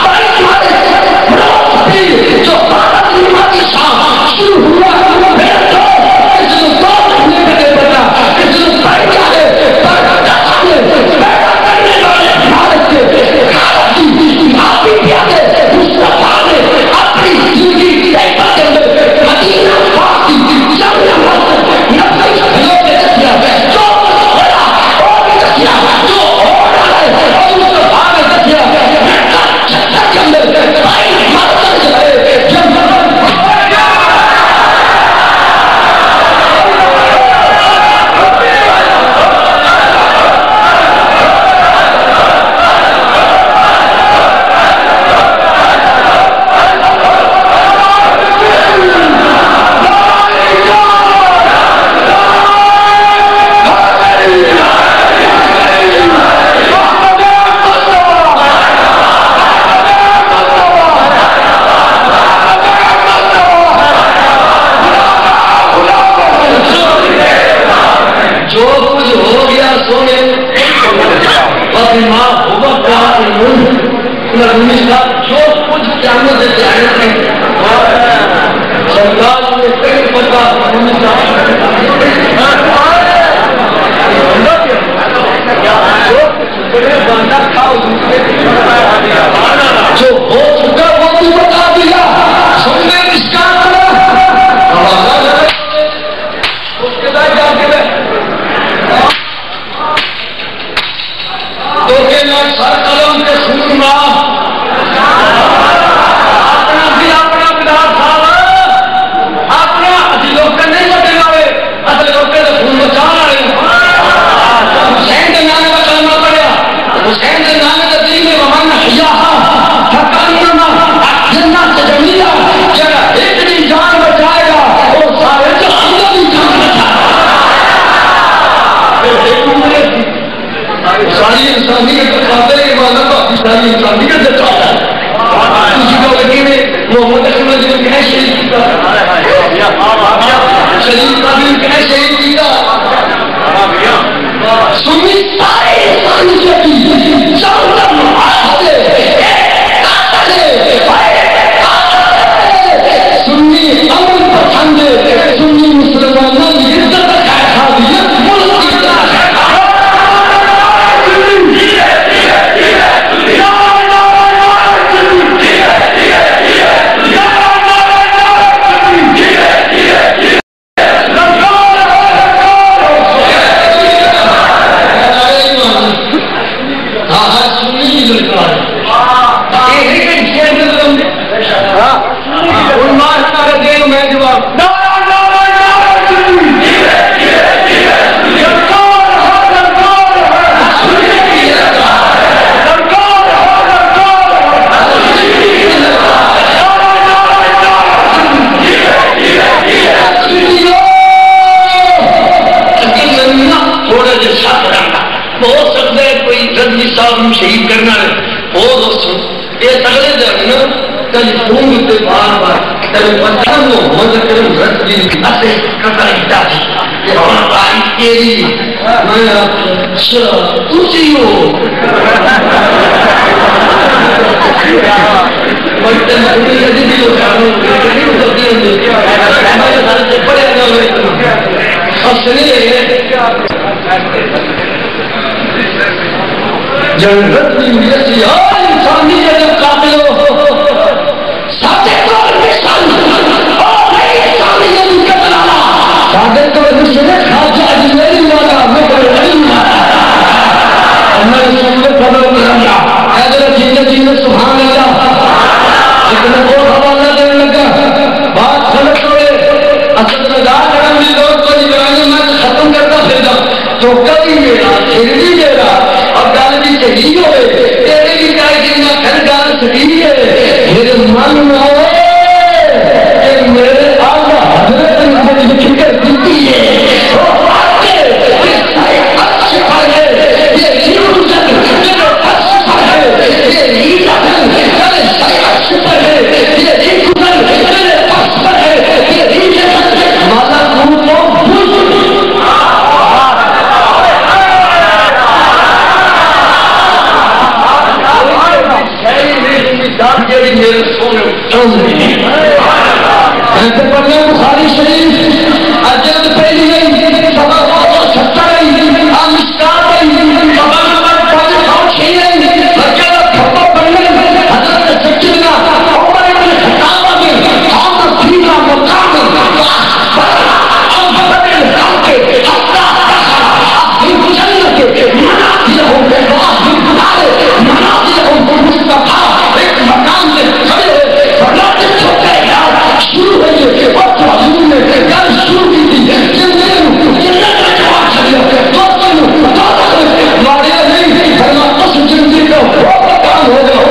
بڑی تمہارے روزی جو بارت نماتی شاہ شروع ہوا میرا دوست اس نے دوست نہیں کرے بتا اس نے پڑھ جائے پڑھ جائے پیدا کرنے والے بھارت کے خالق کی معافی دیا دے مصطفیٰ نے اپنی زندگی طیبہ کے اندر مدینہ پاک کی جامعہ مسجد نبی صلیوں کے دسیا جو ہوا وہ بھی دسیا جو ہو رہا ہے اور مصطفیٰ نے دسیا مکہ چھتر کے اندر بھائی مسجد ہے جب جو کچھ قیامت سے جانے تھے سرکار نے کئی پتا جو ہو چکا وہ بھی بتا دیا سننے اس کا اس کے بعد جا کے تو کہ میں سر قلم کے سننا ساری انسانیت کھاتے ہیں مانا تو ساری انسانیت سے چاہتا ہے کسی کو لگی میں محمد احمد جو کہنے شہید کیتا شہید قابل کہنے شہید کیتا سنی سارے انسانیت کی جانتا معاشرے سنی امن پسند سنی مسلمانوں کی عزت خیرخواہیت ملک کی عزت شہید کرنا ہے وہ دوستوں یہ تگڑے جانا کل خون ہوتے بار بار کل پتہ محمد کرم رسلی اسے کرتا ہیتا تھی کہ ہمارا آئی تیری میں اچھا اسی ہو بڑھتے مہمی یدی بھی لوگ جانو نہیں ہوتی ہیں ہمارے سارے سے بڑے آنا ہوئے خسنی ہے جنرت میں میسی انسانی جب قابل ہو ساتھے طور مثال اور نئی انسانی جب کتلانا ساتھے طور مثال خاجہ اجمیری والا مگر علم والا اللہ سنگے پڑھو برانیا حیدر جینے سبحان اللہ اتنے کو حوالہ دینے لگا بات خلق ہوئے اصد مدار کرم بھی دوست کو نہیں تو کبھی میرا پھر بھی میرا اب گل بھی صحیح ہوئے تیرے بھی چاہیے نہ پھر گل صحیح ہے پھر من ہوئے کہ میرے آقا حضرت نے مجھے فکر دیتی ہے بخاری شریف اجد پہلی گئی سبا 70 گئی آمشکار گئی سبا نمبر 506 گئی بچہ تھپا پڑھنے حضرت سچنا عمر ابن خطاب آگے آمد فینا مقام افضل الخلق حتی احضر جنت منازلهم منازلهم بالمصطفى ایک مقام میں کھڑے ہوئے فرلاتے چھوٹے یار شروع ہوئے وقت حضور نے گل شروع کی تھی جنت کا جواب چلے دوستوں ماریا نہیں فرما اس زندگی کا وہ کام ہو گیا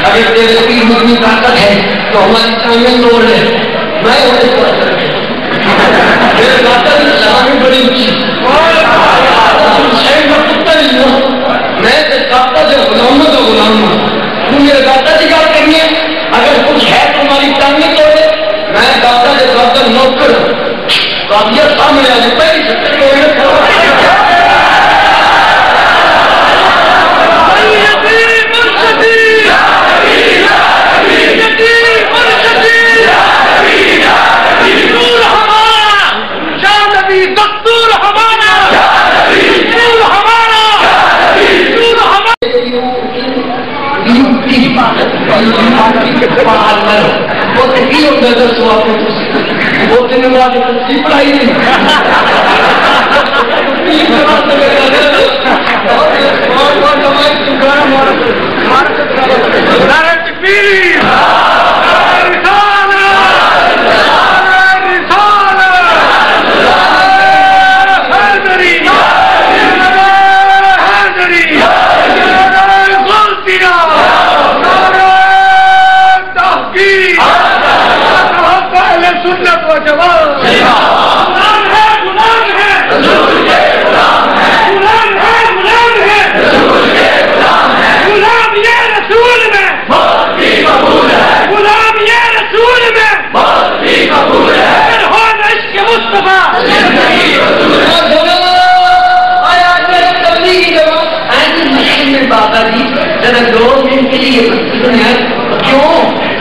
اگر تیرے پیر مدنی طاقت ہے تو ہماری تعمیر توڑ لے میں ہونے کو اثر میرے طاقت اسلامی بڑی اچھی شہر میں پتہ نہیں ہوں میں طاقت ہے غلاموں کا غلام ہوں تو میرے داتا کی بات کرنی ہے اگر کچھ ہے تو ہماری تعمیر توڑے میں داتا کے داتا نوکر قابلیت سامنے آ جائے پہلی سطر کو وہ تھی ہوتا ہے دس وہ تین بعد پڑھائی نہیں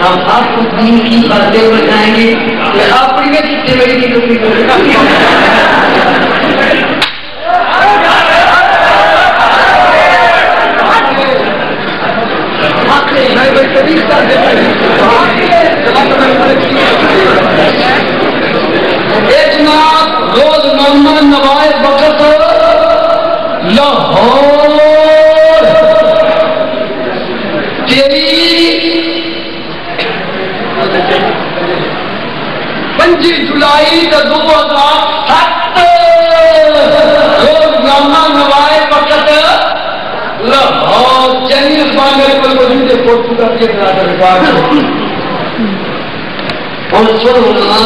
ہم آپ کو دین کی باتیں بتائیں گے کہ آپ پڑی میں کتنے بڑی کی کمی جناب روز محمد نوائے وقت لاہور جولائی کا 2007 روز نامہ نوائے وقت لاہور چینی اسمان میرے کو وزیر سے فوٹو کر کے برادر ریکارڈ اور سننا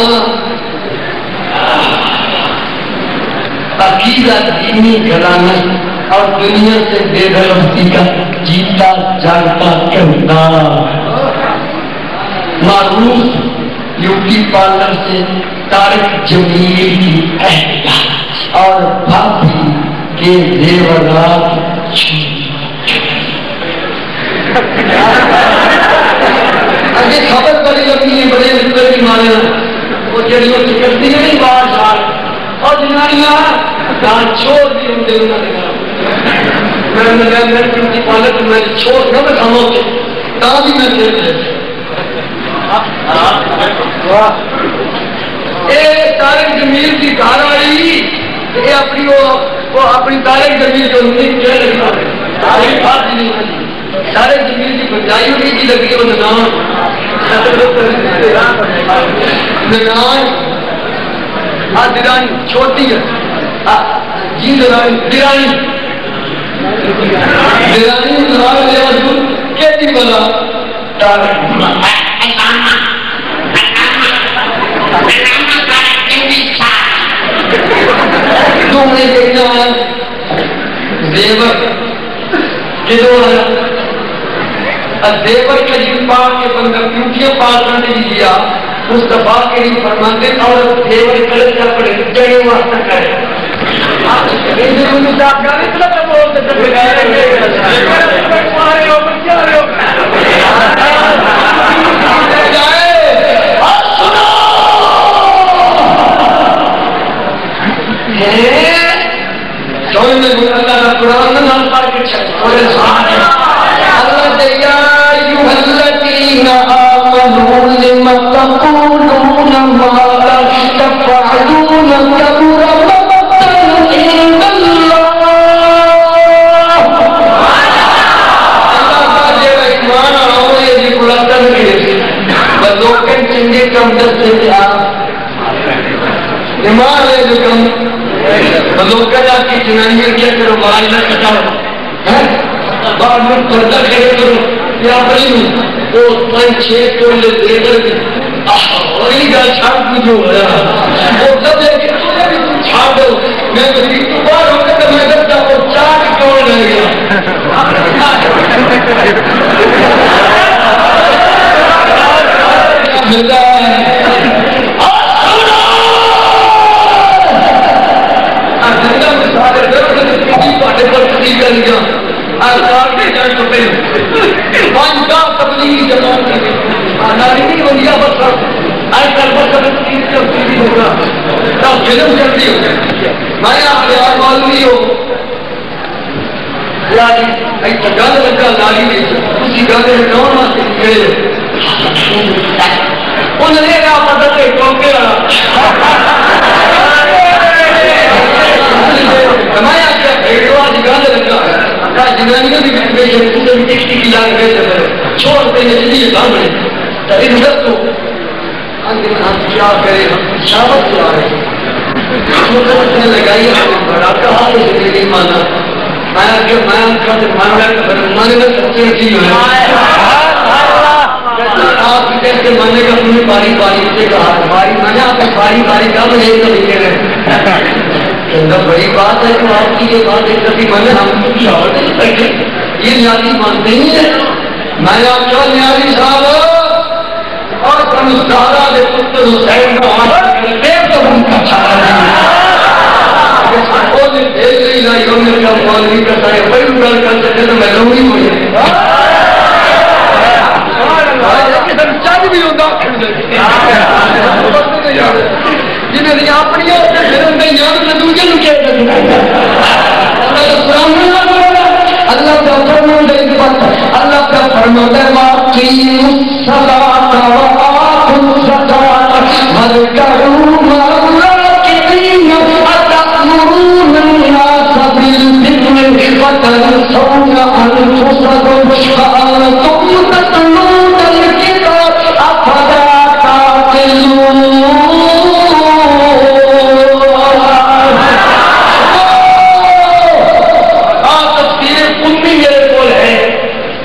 عقیدہ دینی گھرانا اور دنیا سے بے غرضی کا جیتا جاگتا کردار معروف بیوٹی پارلر سے طارق جمیل کی اہلیہ اور بھابھی کے زیورات اگے خبر بڑی لگی ہے بڑے مستر کی مانے وہ جڑیوں چکرتی ہے نہیں باہر شار اور جنانیاں دان چھوڑ دی ہوں دے انہوں نے میں بیوٹی پارلر میں چھوڑ نہ میں خاموش تاں بھی میں دے دے طارق جمیل کی گھر آئی یہ اپنی وہ اپنی طارق جمیل جو نہیں کیا لگا طارق جمیل کی بچائی ہوئی کی لگی وہ ننان درانی چھوٹی ہے جی درانی کہتی بلا تم نے دیکھنا ہے زیور کدو ہے زیور کا جن پاک کے بندہ بیوٹیاں پاس کرنے کی دیا مصطفیٰ کے لیے فرماتے اور زیور کلر سے پڑے جڑے واسطہ کرے اللہ کا قرآن نام پڑھ کے اللہ دیا ایھا الذین آمنوا لم تقولون ما لا تفعلون کبر مقتا عند اللہ کا جڑا ایمان آؤ یہ قرآن کے بلوکن چنگے کم دستے دیا ایمان ہے جو کم لوکل آپ کی جنانیاں کیا کرو بال نہ کٹاؤ بال میں پردہ کھڑے کرو یا بھائی وہ 5-6 ٹولے دے کر اور یہ گل چھاڑ جو ہے وہ سب ایک چھاڑ دو میں تو باہر ہو کر میں کرتا وہ 4 ٹول رہ گیا ملتا ہے جنانیاں بھی چھوڑتے ہیں عزت کو کیا کرے ہم شامت سے آ رہے ہیں لگائی بڑا کہا نہیں مانا آپ کیسے مانے گا تمہیں باری باری سے کہا باری مانا آپ باری باری کا مجھے تو لکھے گئے بڑی بات ہے تو آپ کی یہ بات ہے کبھی مانے ہم کو کیا اور نہیں سکتے یہ نیازی مانتے ہی ہے میں آپ کیا نیازی صاحب اور سمجھدارا دے پتر حسین کا آدھا کرتے تو ہم کا چھاڑا نہیں وہ نے بھیج رہی لائی ہم نے کہا مولوی کا سارے بڑی اڑال کر سکتے تو میں لوگ نہیں ہوئے چاند بھی ہوتا جنہیں اپنی یاد میں دوجے نو کیا اللہ کا فرمان اللہ کا فرمان ہے واقعی الصلاۃ وآتوا الزکاۃ وذکروا ما الراکعین أتأمرون الناس بالبر وتنسون أنفسكم وأنتم تتلون الكتاب أفلا تعقلون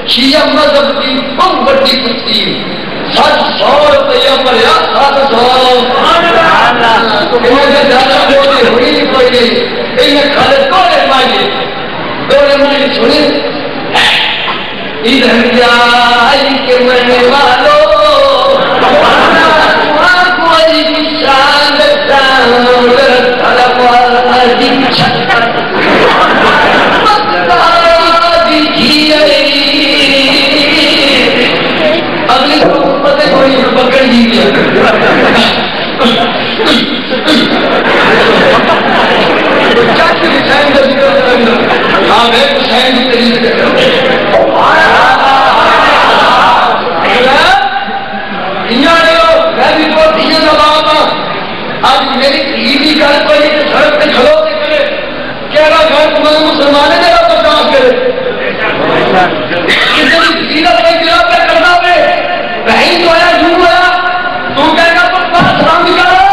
شیعہ مذہب کی بہت بڑی تفسیر 700 روپیہ پر یا 700 ہوئی کوئی نہیں انہیں کھالے دورے مائیں سنیں ادھر جائی کے مرنے والوں حسین کا ذکر کرنا ہاں میں حسین کی تعریف آج میری عیدی گل پڑی سڑک پہ کھڑو کے کرے کیا گھر تمہیں مسلمان نے برداشت کرے کسی سیدھا پہ گرا پہ کرنا پہ بہن تو آیا جھوم آیا تو کہے گا پر بات سلام بھی کرو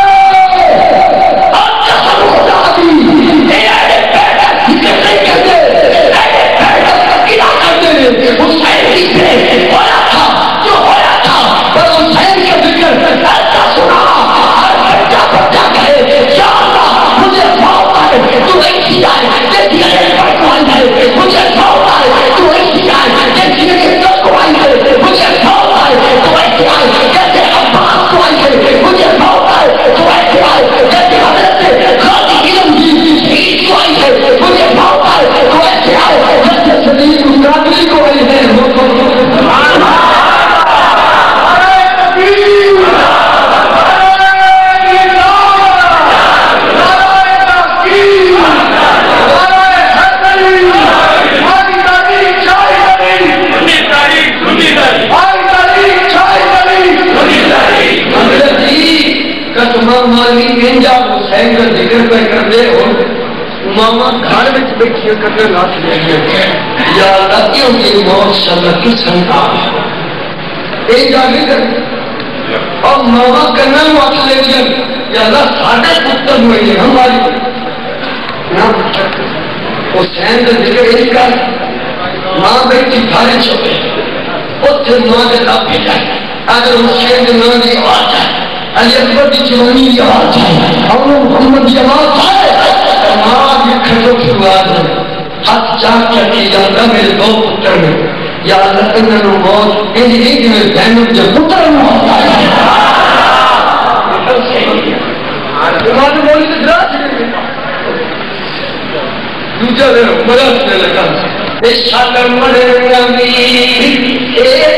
حسین کا ذکر پہ کر دے ہو ماما گھر میں بیٹھے کرنے ناس لے گئے یا اللہ کیوں کی موت شاءاللہ کی سنتا ایک جاگے کر اور ماما کرنا وقت لے گئے یا اللہ ساڑھے پتر ہوئے گئے ہماری حسین کا ذکر ایک کر ماں بیٹھی گھارے چھوڑے اتھے ماں دے لا پہ جائے اگر حسین کے نام دی آواز جائے علی اکبر کی جوانی کی آواز ہے اور محمد کی آواز ہے ماں یہ کھڑوں کی آواز ہے ہاتھ چاک کر کے یا اللہ میرے دو پتر میں یا اللہ انہوں موت انہی نہیں کہ میرے بہنوں جو پتر موت آئے امام مولی سے درا چھڑے دوجہ دے مرد سے لگا اشارہ مرد نبی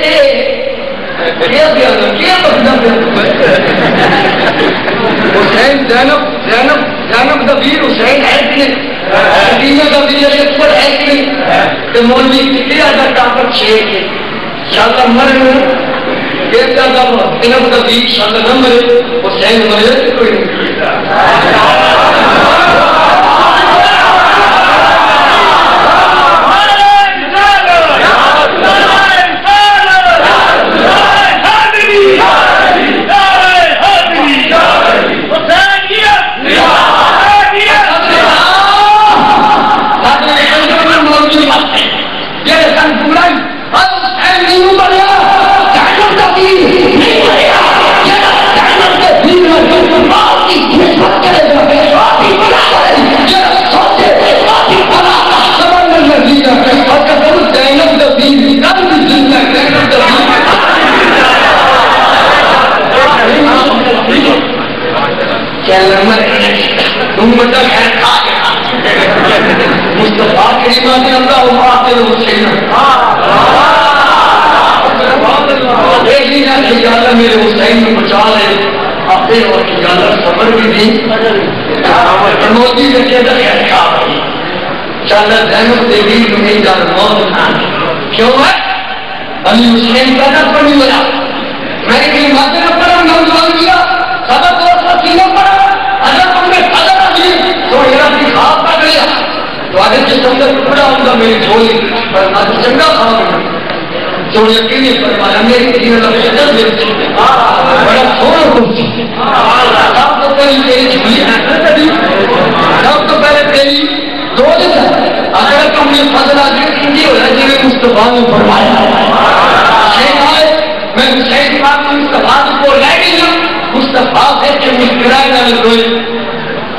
حسین زینب دبیر حسین ہے کہ حدیمہ دبیر اکبر ہے کہ مولوی کتنے آدھر طاقت شیئر کے انشاءاللہ مرنے ایک جاگہ زینب دبیر انشاءاللہ نہ مرے حسین مرے کوئی نہیں مصطفیٰ کریمہ نے اللہ عماقل حسین ایک ہی نہ کہ اللہ میرے حسین میں بچا لے آتے اور کہ اللہ صبر بھی دی پرموتی نے کہتا ہے چاہتا زینب دیوی تمہیں جان موت کیوں ہے علی حسین کا نہ پڑھی بلا میں نے کہیں ماتے نہ پڑھا نوجوان کیا صدر کو ساتھی نہ پڑھا اگر تم نے قدر دی تو میرا بھی خواب پڑ گیا تو آگے جس اندر ٹکڑا ہوگا میری جھولی پر آج چنگا خواب جو یقینی فرمایا میری دین اللہ شجر دیتے بڑا سونا کرسی سب تو پہلی تیری جھولی ہے سب تو پہلے تیری دو جتا اگر تم نے فضل آگے سنجی ہو جائے جنہیں مصطفیٰ نے فرمایا شیخ آئے میں حسین پاک مصطفیٰ کو لے گئی مصطفیٰ سے کہ مسکرائے نہ لگوئے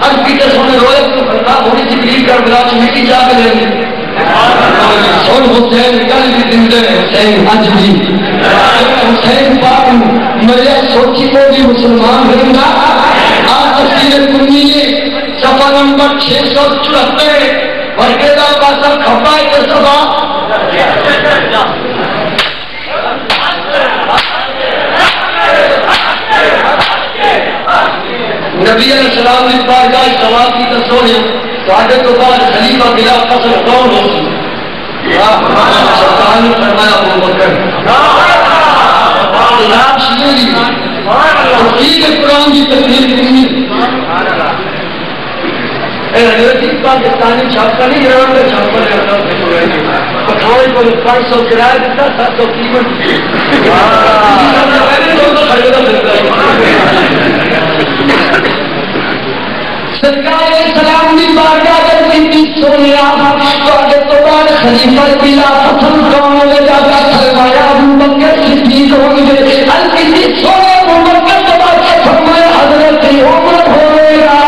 اب پیٹر سونے روئے تو فرقا ہوئی جبریل کر بلا چمیٹی جا کے لیں گے سن حسین کل بھی زندہ ہے حسین آج بھی حسین پاک مریا سوچی کو بھی مسلمان رہنا آج تفسیر کنیے صفحہ نمبر 674 ورکیدہ پاسا کھپائی کے صفحہ نبی علیہ السلام نے بارگاہ سوال کی تو سونے تو تو بعد خلیفہ بلا قصر کون ہو سرکار نے فرمایا ابو بکر جناب شیعہ توحید قرآن کی تقریر کی پاکستانی چھاپا نہیں ایران میں چھاپا رہتا پٹھان کو 500 کرایہ دیتا 700 قیمت سرکار سلام دی بارگاہ کی سونیا تو بعد خلیفہ بلا قسم کون لے جاتا فرمایا ابو بکر صدیق ہوں گے الکسی سونے ابو بکر تو بعد فرمایا حضرت عمر ہوئے گا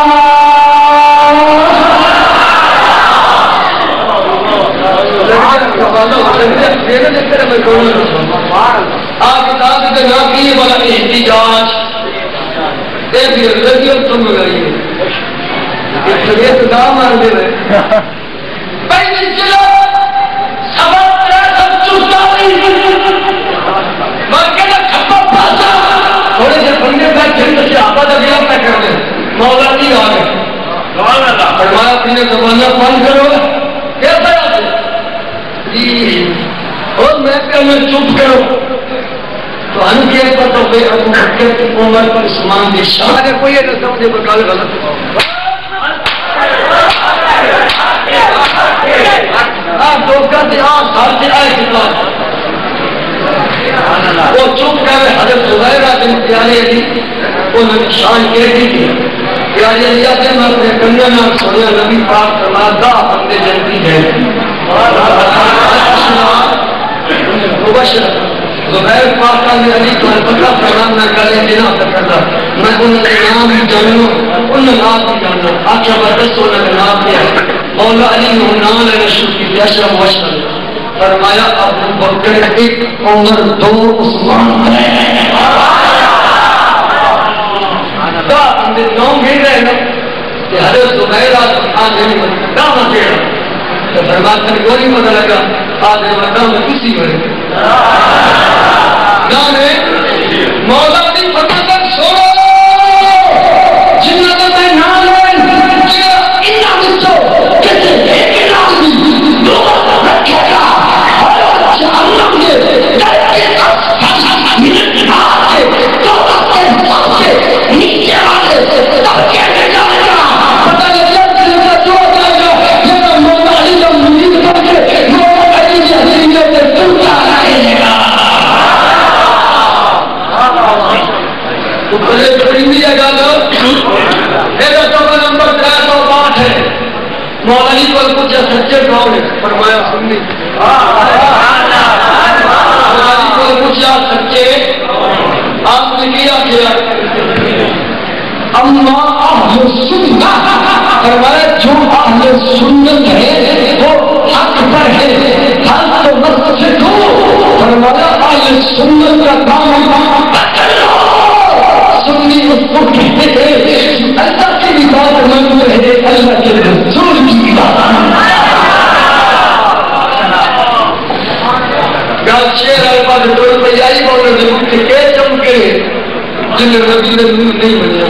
آپ کتاب کے نام کی والا احتجاج تم لگائیے نام مار دے رہے تھوڑے سے بندے بیٹھے آپ کا گلا پہ کر دیں مولا نہیں آ گئے فرمایا اپنے زبانہ بند کرو کیسا اور میں چپ کرو تو ان کے پتہ پہ ابو بکر کی عمر پر عثمان کی شان ہے کوئی نہ سمجھے بکال غلط آپ دوکہ سے سال سے آئے کتاب وہ چپ کر حضرت زبیرہ بن پیارے علی انہوں نے شان کہہ دی تھی پیارے علی سے میں اپنے کنیا نام سنیا نبی پاک فرماتا بندے جنتی ہے مبشر زبیر پاک نے علی کو پتہ فرمان نہ کرے بنا کرتا میں ان کے نام جانوں ان نام کی جانوں آخر بردست ہونے کے نام کیا ہے مولا علی نے نام لینا شروع کی بیاشر مبشر فرمایا ابو بکر ایک عمر 2 عثمان دا اندر نام بھی رہے نا کہ حضرت زبیرہ آج نہیں مدد داما کہا تو فرماتا نے گوری مدد لگا آج مدد میں کسی بڑے نامے مولا دی فتح تک سوڑو جنہ نے میں نام لائن کیا انہا بچو کہتے ہیں کہ نام دی دو رکھے گا جہنم کے در کے منٹ بھار کے توبہ کے سب سے نیچے والے تب کہنے جائے گا پتہ لگا کہ جو جائے گا یہ مولا علی کا مرید کر کے مولا علی کی حضریت سے پوچھا رہے گا تو بڑے پرندی اگا لو میرا توبہ نمبر 305 ہے مولا علی کو پوچھا سچے کون ہے فرمایا سنی مولا علی کو پوچھا سچے آپ نے کیا کیا اما اہل سنت فرمایا جو اہل سنت ہے وہ حق پر ہے حق تو مسجد ہو فرمایا اہل سنت کا کام سنی اس کو کہتے ہیں اللہ کی بھی بات منظور ہے اللہ کے رسول کی بھی بات شیر الفاظ دو روپیائی بول رہے ہیں کہ چمکے جن نبی نے نور نہیں بنیا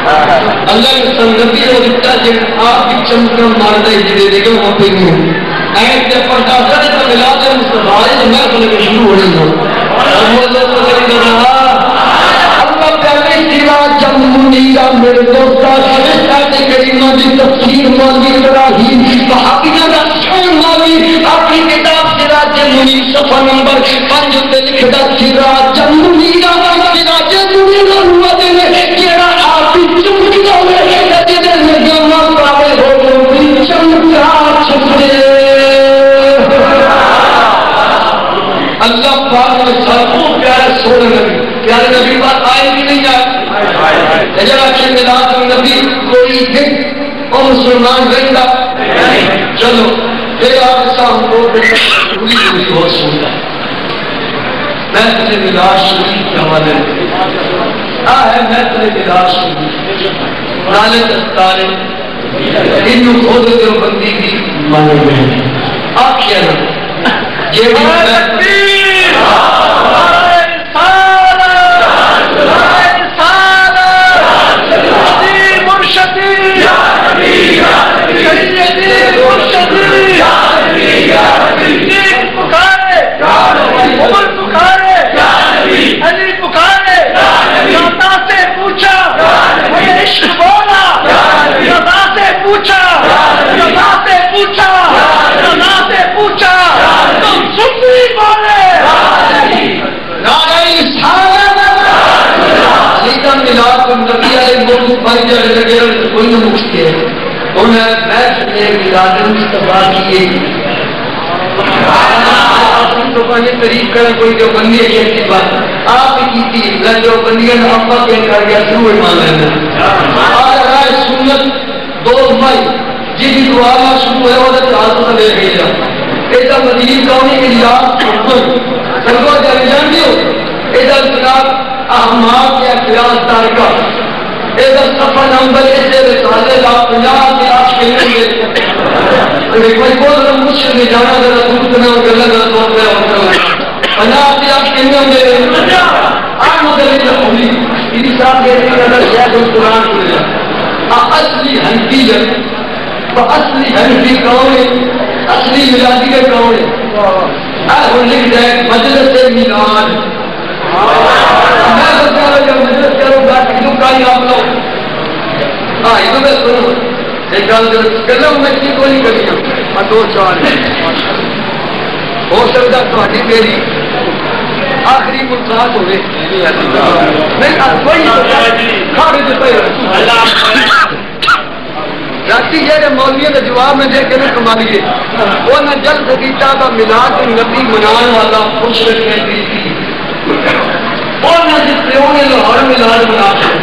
اللہ نے سن نبی نے دکھتا جن آپ کی چمکن مار دے جنہیں دیکھو وہاں پہ نہیں ایک جب پردازہ نے تو ملا دے مصطفیٰ میں کھلے کے شروع ہو رہی ہوں اللہ پہلے سیرا جمہوریہ میرے دوستہ اس آیت کریمہ کی تفسیر مولوی ابراہیم صحابیہ کا سن مولوی اپنی کتاب سیرا جمہوری صفحہ نمبر 5 تے لکھدا سیرا جمہوریہ سیرا جمہوریہ ہوا دے کیڑا آپ چمکی ہوے تے دے نگاہ پاوے ہو چمکا چھپے اللہ پاک نے سب کو پیارے سونے نبی پیارے نبی بات آئے بھی نہیں آئے جڑا کہ ملاد النبی کوئی دن اور مسلمان رہتا چلو پھر آپ سام کو پوری بہت سنتا ہے میں تجھے ملاد شریف کے حوالے ہے میں تجھے ملاد شریف نالے دستارے انہوں خود دیو بندی کی مانے میں آپ کیا نا یہ بھی میلاد مصطفیٰ کی تو پہلے قریب کرا کوئی جو بندی ہے ایسی بات آپ کی تھی جو بندیاں ابا کے کر گیا شروع مان لینا آج رائے سنت 2 مئی جی بھی دعا شروع ہے وہ تو لے گئی جا ایسا مدین قومی کے علاج سرگو جان دیو ایسا جناب احماد کے اخلاص تارکہ ایسا صفحہ نمبر ایسے رسالے لا 50 کے آج کے لئے کوئی بول رہا مجھے نہیں جانا ذرا دور کرنا اور گلہ ذرا دور پہ ہوتا پناہ سے آپ کہنے ہوں گے آج مدلی لکھولی انہی صاحب کہتے ہیں اگر شیخ القرآن کو لیا اصلی حنفیت اصلی حنفی کون ہے اصلی ملادی کے کون ہے وہ لکھ جائے مجلس میلاد میں بتا رہا جب مجلس کروں گا کیوں کہیں آپ لوگ یہ تو میں سنوں ایک گل کروں میں کی کوئی کری ہوں 2 4 ہو سکتا تھوڑی میری آخری ملاقات ہوئے میں کوئی کھاڑے دیتا راتی جہاں مولوی کا جواب میں دے کے نہ کما لیے وہ نہ جلد کیتا تھا میلاد نبی منان والا خوش رکھنے کی اور نہ جس پیوں نے لاہور میلاد منا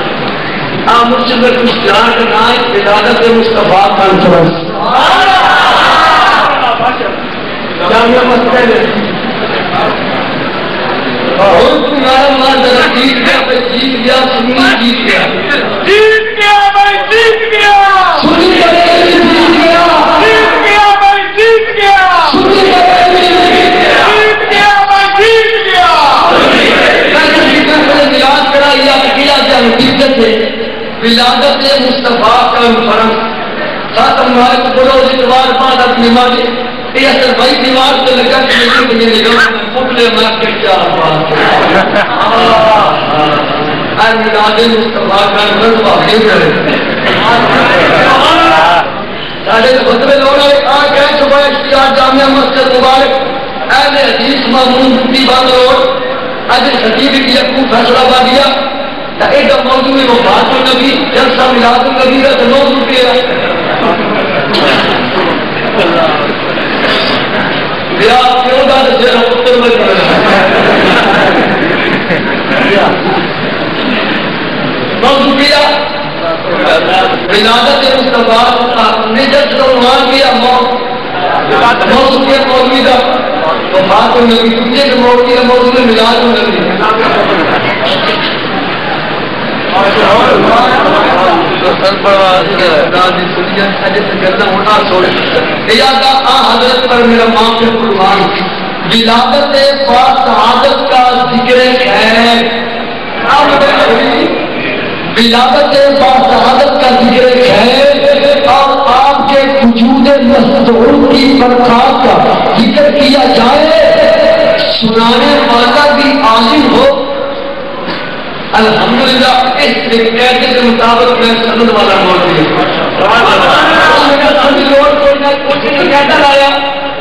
مرشد کچھ جان کا نام ولادت مصطفیٰ کانفرنس جامعہ مسجد ہے اور تمہارا ماں ذرا جیت گیا میں جیت گیا سنی جیت گیا جیت گیا میں جیت گیا سنی جیت گیا جیت گیا میں جیت گیا سنی جیت گیا میں جیت گیا میں میلاد کرا یا کیا جان عزت ہے ولادت مصطفیٰ کانفرنس ساتھ ہمارے بڑوں اتوار بعد اپنی مالی یہ اصل بھائی دیوار سے لگا کہ مجھے نگاہ پکلے میں کے کیا بات ہے میلاد مصطفیٰ کانفرنس واقعی کرے سارے خطبے لوگ آج گئے صبح اشتیار جامعہ مسجد مبارک اہل حدیث مامون مفتی بند روڈ آج خطیب کی اپنی فیصلہ بادیا ایک موضوع میں وفات النبی جلسہ میلاد النبی کا تو موضوع کیا بیا کیوں دا جرا پتر میں موضوع کیا ولادت مصطفیٰ نے جب عنوان کیا موضوع کیا مولوی کا وفات النبی دوسرے کے موضوع میلاد النبی حضرت پر میرا ماں کے قربان ولادت سعادت کا ذکر ہے ولادت سعادت کا ذکر ہے اور آپ کے وجود مستور کی برکات کا ذکر کیا جائے سنانے والا بھی عالم ہو الحمدللہ اس قاعدے کے مطابق میں سند والا موضوع کہتا لایا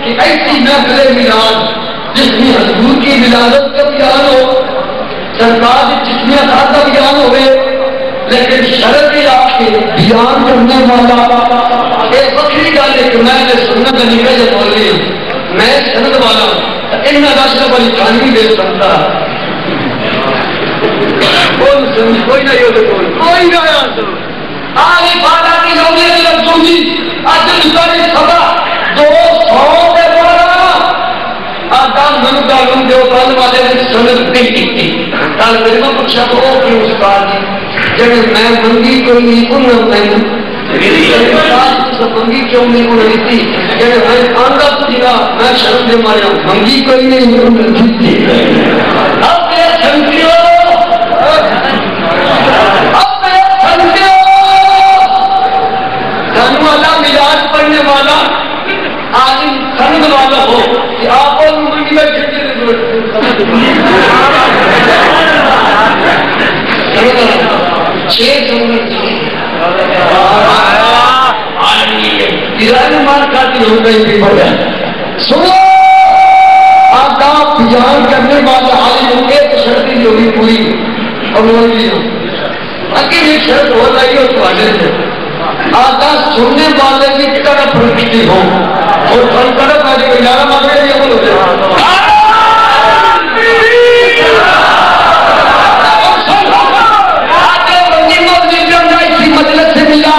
کہ ایسی محفل میلاد جس میں حضور کی ولادت کا بیان ہو سرکار جس میں عطا کا بیان ہوئے لیکن شرط آپ کے بیان کرنے والا ایک وقتی گل ہے کہ میں نے سنت نکلے جو بول رہی ہوں میں سند والا ہوں ان میں راشد والی خانگی دے سکتا کوئی نہ کوئی نہ آگے بالا کی لوگی لفظوں کی آج نکاری سبا 200 کے بارا آدھان منو داروں جو کال والے نے سنت نہیں کی کال میرے میں پوچھا تو وہ کیوں استاد جی جب میں منگی کوئی نہیں انہوں میں منگی کیوں نہیں انہوں تھی جب میں آنگا پوچھا میں شرم دے مارا منگی کوئی نہیں انہوں تھی اب میں سنگیوں میلاد پڑھنے والا عالم سند والا ہو کہ آپ اور منگی میں مار کھاتی ہو گئی سنو آداب بیان کرنے والا عالم ایک شرطی جو بھی پوری اور وہ بھی اگر یہ شرط ہو رہی ہو تو آگے سے آتا سننے والے کی طرف رکھتی ہو اور ہر طرف آ جائے گا مانگے یہ بول ہو جائے مجلس سے ملا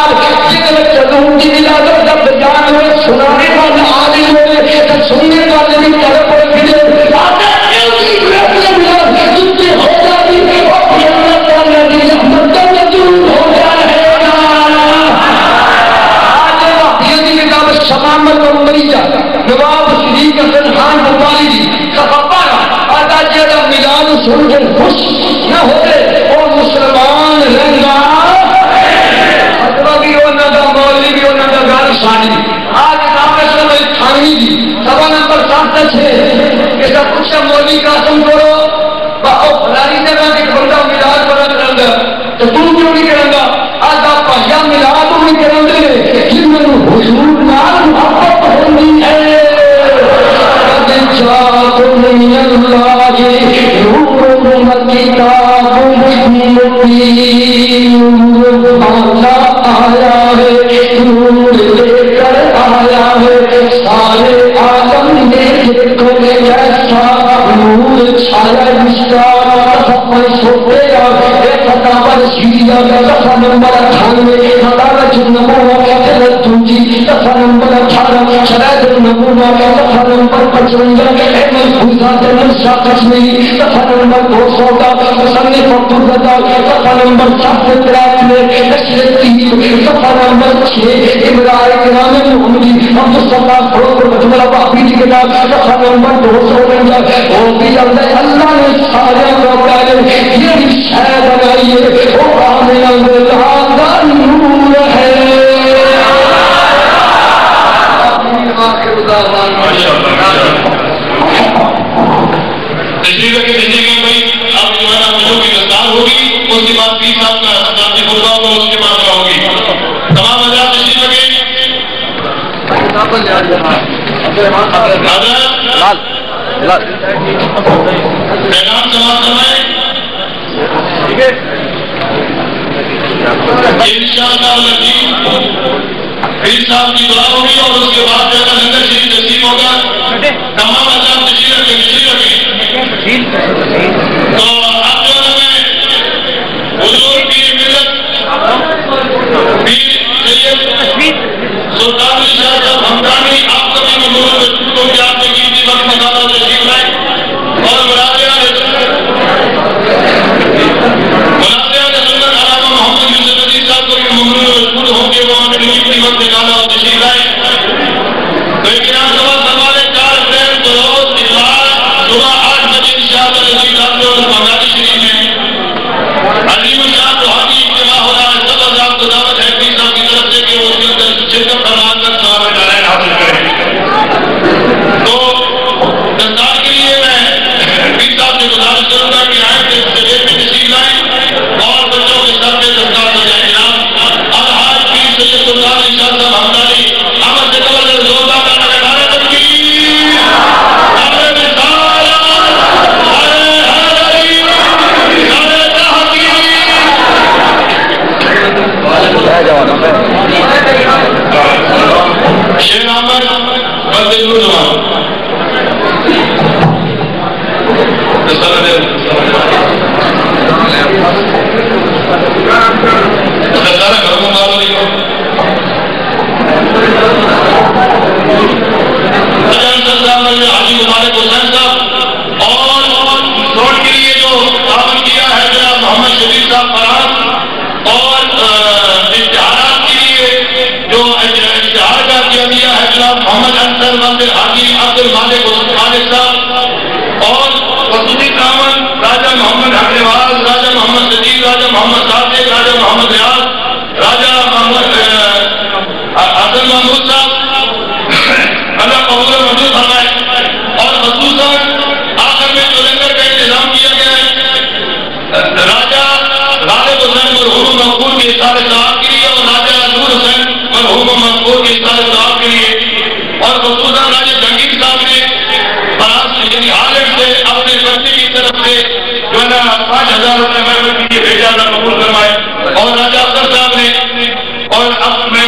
چلوں کی ملا جب بیان ہوئے سنانے والا عالم ہوئے تو سننے والے بھی طرف رکھتے شمامت اور مریجہ نواب شریف حسن خان بخاری جی صفحہ آتا جیڑا ملاد سن کے خوش نہ ہوتے اور مسلمان رنگا فتوہ بھی ہونا دا مولوی بھی ہونا دا گھر شانی آج نام اسلام تھانی جی سوا نمبر 7 کہ سب کچھ مولوی قاسم کرو باہو فلانی جگہ کے بندہ ملاد بڑا کرنگا تو تم کیوں نہیں کرنگا آج آپ پہیا ملاد تو نہیں کرنگے جن حضور نال محبت ہوندی ہے قد جاءکم من اللہ نور کتاب مبین اللہ آیا ہے نور لے کر آیا ہے سارے عالم میں دیکھو ایسا نور چھایا رشتہ سفر سوتے فتاور سیریا دفعہ نمبر 98 مدارج النبوہ حضرت تنجی دفعہ نمبر 18 شرائط النبوہ دفعہ نمبر 55 احمد حضرت نرشا کشمیری دفعہ نمبر 200 کا مصنف عبدالرضا دفعہ نمبر 7 میں نشر تیب دفعہ نمبر 6 ابراہ کرام محمدی عبدالصفا فروغ مجملہ بابی کی کتاب دفعہ نمبر 249 وہ بھی اللہ نے سارے کو پہلے یہ شاید بنائیے وہ آمین اللہ کا نور ہے تشریف کے دیجیے گا بھائی آپ جو ہے نا مجھے کی رفتار ہوگی اس کے بعد 30 صاحب کا خطاب کی خطبہ ہوگا اس کے بعد ہوگی تمام حضرات تشریف لگے پیغام سماعت فرمائیں انشاءاللہ العزیز پیر صاحب کی دعا ہوگی اور اس کے بعد جو ہے لنگر شریف تقسیم ہوگا تمام حضرات تشریف رکھیں تو اب جو ہے حضور پیر ملت پیر سید سلطان شاہ صاحب ہمدانی آپ کا بھی مضمون کو بھی آپ نے قیمتی وقت نکالا تشریف لائیں اور مراجعہ سنت علامہ محمد یوسف عزیز صاحب کو بھی ممنون مشکور ہوں گے وہ ہمیں قیمتی وقت نکالا اور تشریف لائیں تو اکرام سوال سوالے 4 اپریل کو روز اتوار صبح 8 بجے انشاءاللہ العزیز آپ کو بغدادی شریف میں عظیم الشان روحانی اجتماع ہو رہا ہے سب حضرات کو دعوت ہے پیر صاحب کی طرف سے کہ وہ اس کے اندر شرکت فرما کر ثواب جلائن حاصل کریں تو دستار کے لیے میں پیر صاحب سے گزارش کروں گا کہ آئیں کہ اس جگہ میں تشریف لائیں اور بچوں کے ساتھ میں دستار ہو جائیں جناب الحاج پیر سید سلطان شاہ صاحب ہمدانی آمد سے قبل زوردار کا نگرانہ تنقید ہمیں مثال شیر احمد بندے نوجوان سارا گھر کو مارو نہیں حاجی مبارک حسین صاحب اور روڈ کے لیے جو تعاون کیا ہے جناب محمد شبیر صاحب فرحان اور اشتہارات کے لیے جو اشتہار کا کیا دیا ہے جناب محمد انصر مندر حاجی عبد المالک مالک صاحب اور خصوصی تعاون راجہ محمد حق نواز راجہ محمد صدیق راجہ محمد صادق راجہ محمد ریاض راجہ محمد حسن محمود صاحب اللہ قبول منظور فرمائے اور خصوصاً آخر میں جو لنگر کا انتظام کیا گیا ہے راجہ غالب حسین مرحوم مقبول کے اظہار ثواب کے لیے اور راجہ نور حسین مرحوم مقبول کے اظہار ثواب کے لیے اور خصوصاً راجہ جہانگیر صاحب نے فراز یعنی عالم سے اپنے بچے کی طرف سے جو ہے نا 5000 روپے میں بھیجا اللہ قبول فرمائے اور راجہ افضل صاحب نے اور اب میں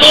2